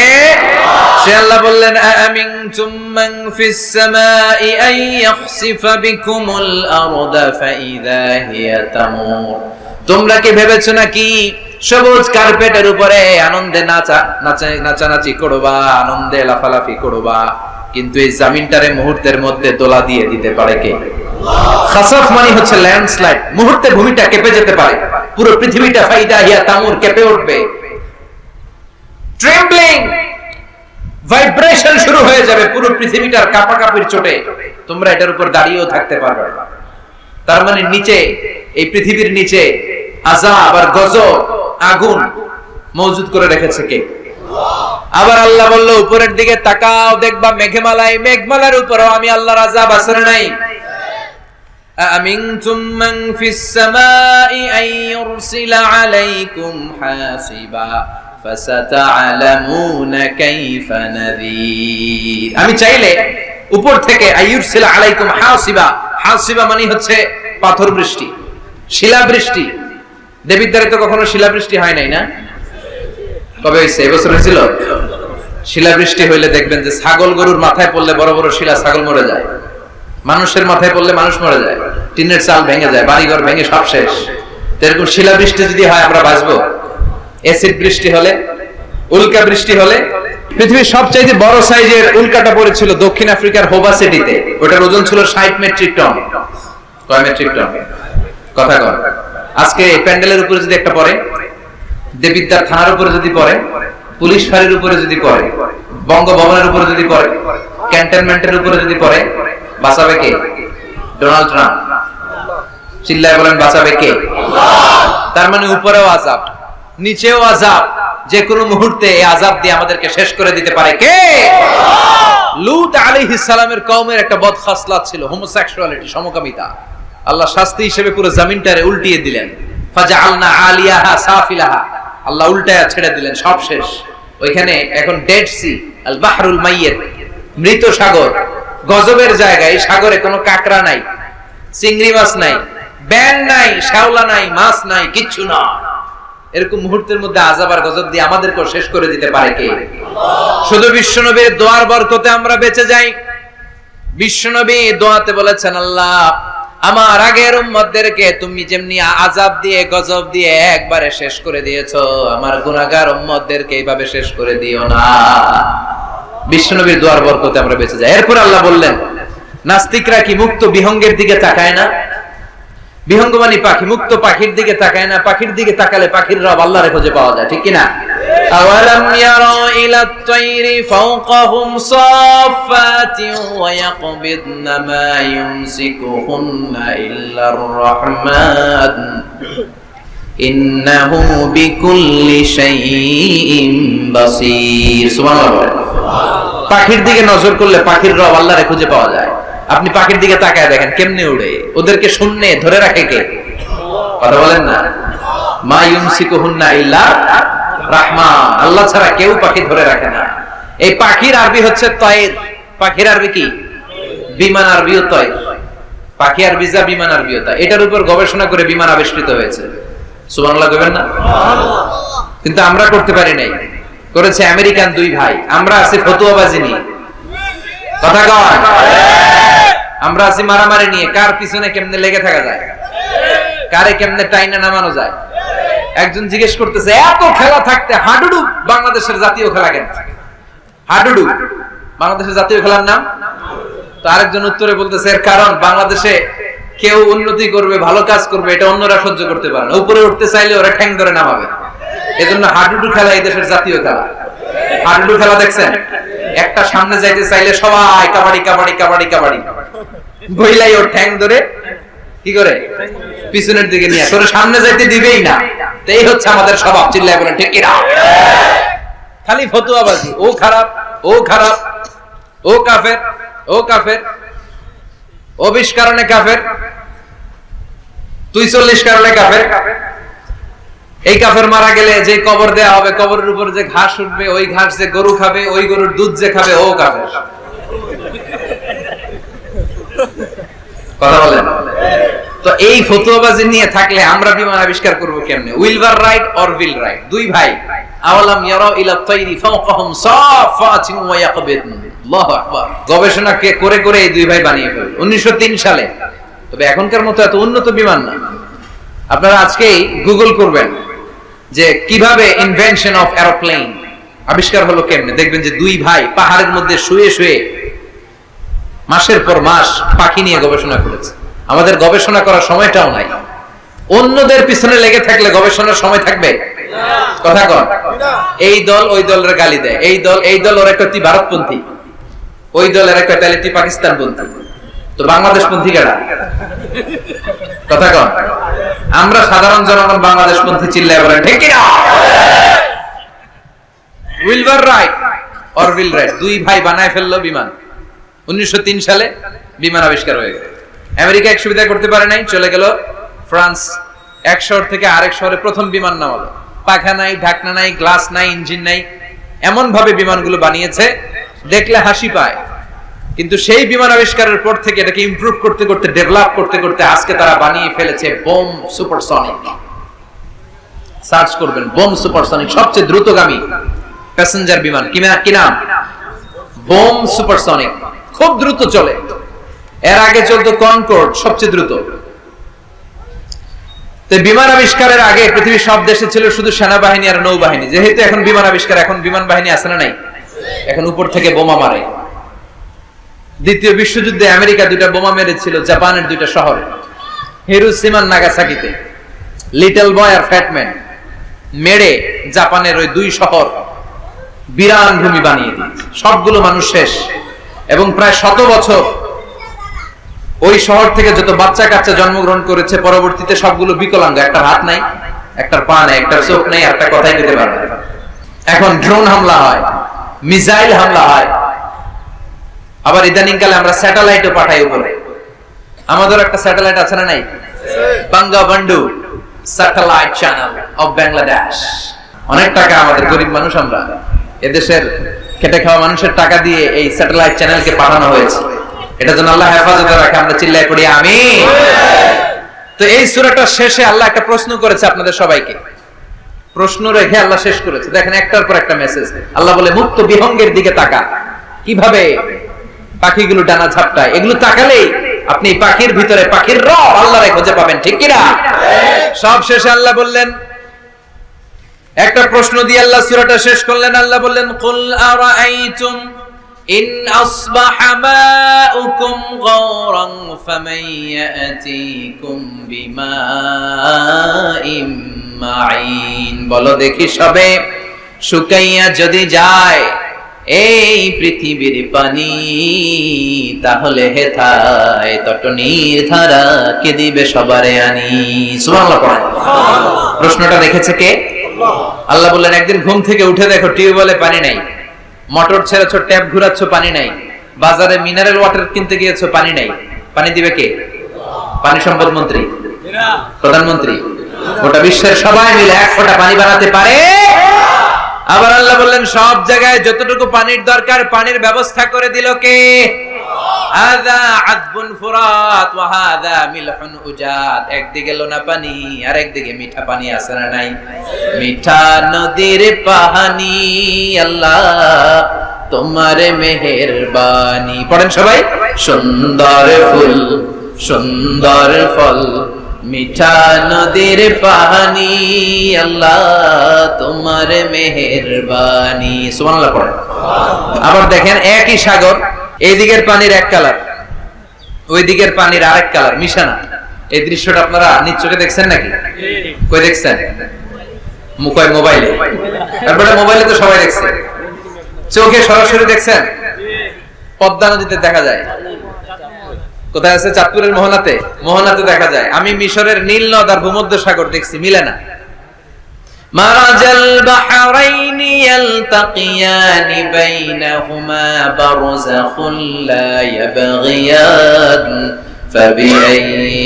সে আল্লাহ বললেন আমিনতুম মান ফিস সামাই আন ইয়াখসিফা বিকুমুল আরদা ফাইযা হিয়া তামুর। তোমরা কি ভেবেছো নাকি সবুজ কার্পেটের উপরে আনন্দে নাচানাচি করবা, আনন্দে লাফালাফি করবা, কিন্তু এই জমিনটারে মুহূর্তের মধ্যে দোলা দিয়ে দিতে পারে কে? খাসাফ মানে হচ্ছে ল্যান্ডস্লাইড, মুহূর্তে ভূমিটা কেঁপে যেতে পারে, পুরো পৃথিবীটা ফাইদা হিয়া তামুর কেঁপে উঠবে, ট্রেম্বলিং, ভাইব্রেশন শুরু হয়ে যাবে পুরো পৃথিবীটার কাঁপাকাঁপির চোটে। তোমরা এটার উপর দাঁড়িয়েও থাকতে পারবে না। তার মানে নিচে, এই পৃথিবীর নিচে আযাব আর গজব, আগুন মজুদ করে রেখেছে কে? আবার আল্লাহ বলল উপরের দিকে তাকাও, দেখবা মেঘমালায়, মেঘমালার উপরেও আমি আল্লাহর আযাব আছে না নাই? আমিনতুম মান ফিস সামাই আন ইউরসিলা আলাইকুম হাসিবা ফাসাতা'লামুনা কাইফা নাযীর। আমি চাইলে উপর থেকে আইয়ুরসিলা আলাইকুম হাসিবা, হাসিবা মানে হচ্ছে পাথর বৃষ্টি, শিলা বৃষ্টি। দেবীদ্বারে তো কখনো শিলা বৃষ্টি হয় নাই না? কবে হয়েছে? এবছর হয়েছিল। শিলা বৃষ্টি হইলে দেখবেন যে ছাগল গরুর মাথায় পড়লে বড় বড় শিলা, ছাগল মরে যায়। মানুষের মাথায় পড়লে মানুষ মরে যায়, টিনের চাল ভেঙে যায়, বাড়িঘর ভেঙে সব শেষ। এরকম শিলা বৃষ্টি যদি হয় আমরা বাঁচবো? অ্যাসিড বৃষ্টি হলে, উল্কা বৃষ্টি হলে, পৃথিবীর সবচাইতে বড় সাইজের উল্কাটা পড়েছিল দক্ষিণ আফ্রিকার হোবা সিটিতে। ওটার ওজন ছিল 60 মেট্রিক টন। কয় মেট্রিক টন? কথা কর। আজকে প্যান্ডেলের উপরে যদি একটা পড়ে, দেবিদ্বার থানার উপরে যদি পড়ে, পুলিশ ফাঁড়ির উপরে যদি পড়ে, বঙ্গভবনের উপরে যদি পড়ে, ক্যান্টনমেন্টের উপরে যদি পড়ে, বাঁচাবে কে? Donald Trump. চিল্লায় বলেন বাঁচাবে কে? তার মানে উপরেও আযাব, নিচেও আযাব, যে কোনো মুহূর্তে এই আযাব দিয়ে আমাদেরকে শেষ করে দিতে পারে কে? লূত আলাইহিস সালামের কওমের একটা বদখাসলাত ছিল, হোমোসেক্সুয়ালিটি, সমকামিতা। আল্লাহ শাস্তি হিসেবে পুরো জমিনটারে উল্টিয়ে দিলেন। ফাজআলনা আলিয়াহা সাফিলাহা, আল্লাহ উল্টায়া ছেড়ে দিলেন, সব শেষ। ওইখানে এখন ডেড সি, আল বাহরুল মাইয়িত, মৃত সাগর, গজবের জায়গা। এই সাগরে কোনো কাকড়া নাই, চিংড়ি মাছ নাই, ব্যাঙ নাই, শাওলা নাই, মাছ নাই, কিচ্ছু না। এরকম মুহূর্তের মধ্যে আযাব আর গজব দিয়ে আমাদেরকে শেষ করে দিতে পারে কে? শুধু বিশ্বনবীর দোয়ার বরকতে আমরা বেঁচে যাই। বিশ্বনবী দোয়াতে বলেছেন, আল্লাহ আমার আগের উম্মতদেরকে তুমি যেমনি আযাব দিয়ে গজব দিয়ে একবারে শেষ করে দিয়েছো, আমার গুনাহগার উম্মতদেরকে এইভাবে শেষ করে দিও না। বিশ্বনবীর দোয়ার বরকতে আমরা বেঁচে যাই। এরপর আল্লাহ বললেন, নাস্তিকরা কি মুক্ত বিহঙ্গের দিকে তাকায় না? বিহঙ্গ মানে পাখি, মুক্ত পাখির দিকে তাকায় না? পাখির দিকে তাকালে পাখির রব আল্লাহর খোঁজে পাওয়া যায়, ঠিক কি না? আওয়ালাম ইয়ারা ইলাত তায়রি ফাওকাহুম সাফাতিন ওয়া ইয়াকবিদনা মা ইউমসিকুহুন্না ইল্লার রাহমান ইন্নাহু বিকুল্লি শাইইন বাসীর। সুবহানাল্লাহ। পাখির দিকে নজর করলে পাখির রব আল্লাহর খুঁজে পাওয়া যায়। আপনি পাখির দিকে তাকায় দেখেন কেমনে উড়ে, ওদেরকে শূন্যে ধরে রাখে কে? কথা বলেন না। মা ইউমসিকুহুন্না ইল্লা রাহমান, আল্লাহ ছাড়া কেউ পাখি ধরে রাখে না। এই পাখির আরবি হচ্ছে তয়র। পাখির আরবি কি? বিমান আরবিও তয়র। পাখি আরবি যা, বিমান আরবিও তা। এটার উপর গবেষণা করে বিমান আবিষ্কৃত হয়েছে। সুবহানাল্লাহ কইবেন না? কিন্তু আমরা করতে পারি নাই, করেছে আমেরিকান দুই ভাই। আমরা আছি ফতুয়াবাজি নিয়ে, কথা কয়। আমরা আছি মারামারি নিয়ে, কার পিছনে কেমনে লেগে থাকা যায়, কারে কেমনে টাইনা নামানো যায়। একজন জিজ্ঞেস করতেছে, এত খেলা থাকতে হাডুডু বাংলাদেশের জাতীয় খেলা কেন? হাডুডু বাংলাদেশের জাতীয় খেলার নাম? তো আরেকজন উত্তরে বলতেছে, এর কারণ বাংলাদেশে কেউ উন্নতি করবে, ভালো কাজ করবে, এটা অন্যরা সহ্য করতে পারে না। উপরে উঠতে চাইলে ওরা ঠ্যাং ধরে নামাবে। এজন্য হাডুডু খেলা এই দেশের জাতীয় খেলা। হাডুডু খেলা দেখছেন? একটা সামনে যাইতে চাইলে সবাই কাবাডি কাবাডি কাবাডি কাবাডি, বইলাই ওর ঠ্যাং ধরে কি করে পিছনের দিকে নিয়ে তোর সামনে যাইতে দিবেই না। তো এই হচ্ছে আমাদের স্বভাব। চিল্লায় বলেন ঠিক কিনা? খালি ফতুয়াবাজি, ও খারাপ, ও খারাপ, ও কাফের, ও কাফের, ও 20 কারণে কাফের, তুই 40 কারণে কাফের। এই কাফের মারা গেলে যে কবর দেয়া হবে, কবরের উপর যে ঘাস উঠবে, ওই ঘাস যে গরু খাবে, ওই গরুর দুধ যে খাবে, ও কাফের। কথা বলেন। তো এই ফতুয়াবাজি নিয়ে থাকলে আমরা বিমান আবিষ্কার করব কেমনে? উইলভার রাইট অর উইল রাইট, দুই ভাই। আওয়ালাম ইয়ারা ইলা তায়রি ফাওকাহুম সাফাতিন ওয়া ইয়াকবিদন। আল্লাহু আকবার। গবেষণা করে করে এই দুই ভাই বানিয়ে ফেলল 1903 সালে। তবে এখনকার মতো এত উন্নত বিমান না। আপনারা আজকেই গুগল করবেন যে কিভাবে ইনভেনশন অফ এরোপ্লেন আবিষ্কার হলো কেমনে, দেখবেন যে দুই ভাই পাহাড়ের মধ্যে শুয়ে শুয়ে মাসের পর মাস পাখি নিয়ে গবেষণা করেছে। আমাদের গবেষণা করার সময়টাও নাই। অন্যদের পিছনে লেগে থাকলে গবেষণার সময় থাকবে? কথা কর। এই দল ওই দলের গালি দেয়, এই দল ওর একটা ভারতপন্থী, ওই দলের একটা তুই পাকিস্তানপন্থী। তো বাংলাদেশ পন্থী কারা? কথা কন। আমরা সাধারণ জনগণ বাংলাদেশ পন্থী চিল্লায় বলেন ঠিক কি না? উইলবার রাইট অরভিল রাইট দুই ভাই বানায় ফেললো বিমান। 1903 সালে বিমান আবিষ্কার হয়ে গেল। আমেরিকা এক সুবিধা করতে পারে নাই, চলে গেল ফ্রান্স। এক শহর থেকে আরেক শহরে প্রথম বিমান নামালো। পাখা নাই, ঢাকনা নাই, গ্লাস নাই, ইঞ্জিন নাই, এমন ভাবে বিমানগুলো বানিয়েছে দেখলে হাসি পায়। কিন্তু সেই বিমান আবিষ্কারের পর থেকে এটাকে ইমপ্রুভ করতে করতে, ডেভেলপ করতে করতে আজকে তারা বানিয়ে ফেলেছে বোম সুপারসনিক। সার্চ করবেন বোম সুপারসনিক, সবচেয়ে দ্রুতগামী প্যাসেঞ্জার বিমান। কি নাম? Bomb supersonic. খুব দ্রুত চলে। এর আগে চলতো কনকর্ড, সবচেয়ে দ্রুত। তো বিমান আবিষ্কারের আগে পৃথিবীর সব দেশে ছিল শুধু সেনাবাহিনী আর নৌবাহিনী। যেহেতু এখন বিমান আবিষ্কার, এখন বিমান বাহিনী আছে না নাই? এখন উপর থেকে বোমা মারে। দ্বিতীয় বিশ্বযুদ্ধে আমেরিকা 2টা বোমা মেরেছিল জাপানের 2টা শহরে, হিরোশিমা আর নাগাসাকিতে। লিটল বয় আর ফ্যাটম্যান মেরে জাপানের ওই 2 শহর বিরান ভূমি বানিয়ে দিয়েছে। সবগুলো মানুষ শেষ। এবং প্রায় 100 বছর ওই শহর থেকে যত বাচ্চা কাচ্চা জন্মগ্রহণ করেছে পরবর্তীতে সবগুলো বিকলাঙ্গ। একটা হাত নাই, একটা পা নাই, একটা চোখ নাই, একটা কথাই বলতে পারে না। এখন ড্রোন হামলা হয়, মিসাইল হামলা হয়, আবার ইদানিং কালে আমরা স্যাটেলাইটও পাঠাই উপরে। আমাদের একটা স্যাটেলাইট আছে না নাই? বাঙ্গাবন্ধু স্যাটেলাইট চ্যানেল অফ বাংলাদেশ। অনেক টাকা আমাদের গরিব মানুষ, আমরা এদেশের খেটে খাওয়া মানুষের টাকা দিয়ে এই স্যাটেলাইট চ্যানেলকে পাঠানো হয়েছে। এটা যেন আল্লাহ হেফাজতে রাখে, আমরা চিল্লাই পড়ি আমিন। তো এই সূরাটার শেষে আল্লাহ একটা প্রশ্ন করেছে আপনাদের সবাইকে। প্রশ্ন রেখে আল্লাহ শেষ করেছে। দেখেন একটার পর একটা মেসেজ। আল্লাহ বলে মুক্ত বিহঙ্গের দিকে তাকা, কিভাবে পাখিগুলো ডানা ঝাপটায়। এগুলো তাকালেই আপনি পাখির ভিতরে পাখির রব আল্লাহরে খুঁজে পাবেন, ঠিক কি না? সব শেষে আল্লাহ বললেন, একটা প্রশ্ন দিয়ে আল্লাহ সূরাটা শেষ করলেন। আল্লাহ বললেন কুল আরাআইতুম ইন আসবাহা মাউকুম গাওরান ফামান ইয়াতিকুম বিমাইম মাইন। বলো দেখি সবে, শুকাইয়া যদি যায় এই পৃথিবীর পানি, তাহলে হেথায় তটনির ধারা কে দিবে সবারে আনি। সুবহানাল্লাহ পড়েন। প্রশ্নটা রেখেছে কে? আল্লাহ বললেন একদিন ঘুম থেকে উঠে দেখো টিউবওয়েলে পানি নাই, মোটর ছেড়েছ, ট্যাপ ঘুরাচ্ছ, পানি নাই, বাজারে মিনারেল ওয়াটার কিনতে গিয়েছো, পানি নাই। পানি দিবে কে? পানি সম্পদ মন্ত্রী, প্রধানমন্ত্রী, গোটা বিশ্বের সবাই মিলে এক ফোঁটা পানি বানাতে পারে? আবার আল্লাহ বললেন সব জায়গায় যতটুকু পানির দরকার পানির ব্যবস্থা করে দিল কে? হাযা আযবুন ফুরাত ওয়া হাযা মিলহুন উজাত। একদিকে লোনা পানি আর একদিকে মিঠা পানি আছে না নাই? মিঠা নদীর পানি আল্লাহ তোমার মেহেরবানি। পড়েন সবাই, সুন্দর ফুল সুন্দর ফল মিঠা নদীর পানি আল্লাহ তোমার মেহেরবানি। সুবহানাল্লাহ পড়েন। আবার দেখেন একই সাগর, এই দিকের পানির এক কালার, ওই দিকের পানির আরেক কালার, মিশানা। এই দৃশ্যটা আপনারা নিজ চোখে দেখছেন নাকি? কই দেখছেন? কয় মোবাইলে? তারপরে মোবাইলে তো সবাই দেখছে, চোখে সরাসরি দেখছেন? পদ্মা নদীতে দেখা যায়। কোথায় আছে? চাঁদপুরের মোহনাতে। মোহনাতে দেখা যায়। আমি মিশরের নীল নদ আর ভূমধ্য সাগর দেখছি, মিলে না। মারাজাল বাহরাইনি ইয়ালতাকিয়ানি বাইনাহুমা বারযাখুন লা ইয়াবগিয়ান ফাবিআইয়ি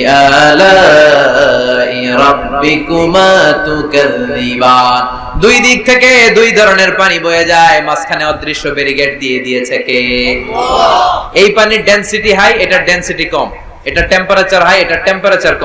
আলাই রাব্বিকুমা তুকাযযিবান। দুই দিক থেকে দুই ধরনের পানি বয়ে যায়, মাঝখানে অদৃশ্য ব্যারিকেড দিয়ে দিয়েছে কে? এই পানির ডেনসিটি হাই, এটা ডেনসিটি কম, এটা টেম্পারেচার হাই, এটা টেম্পারেচার কম।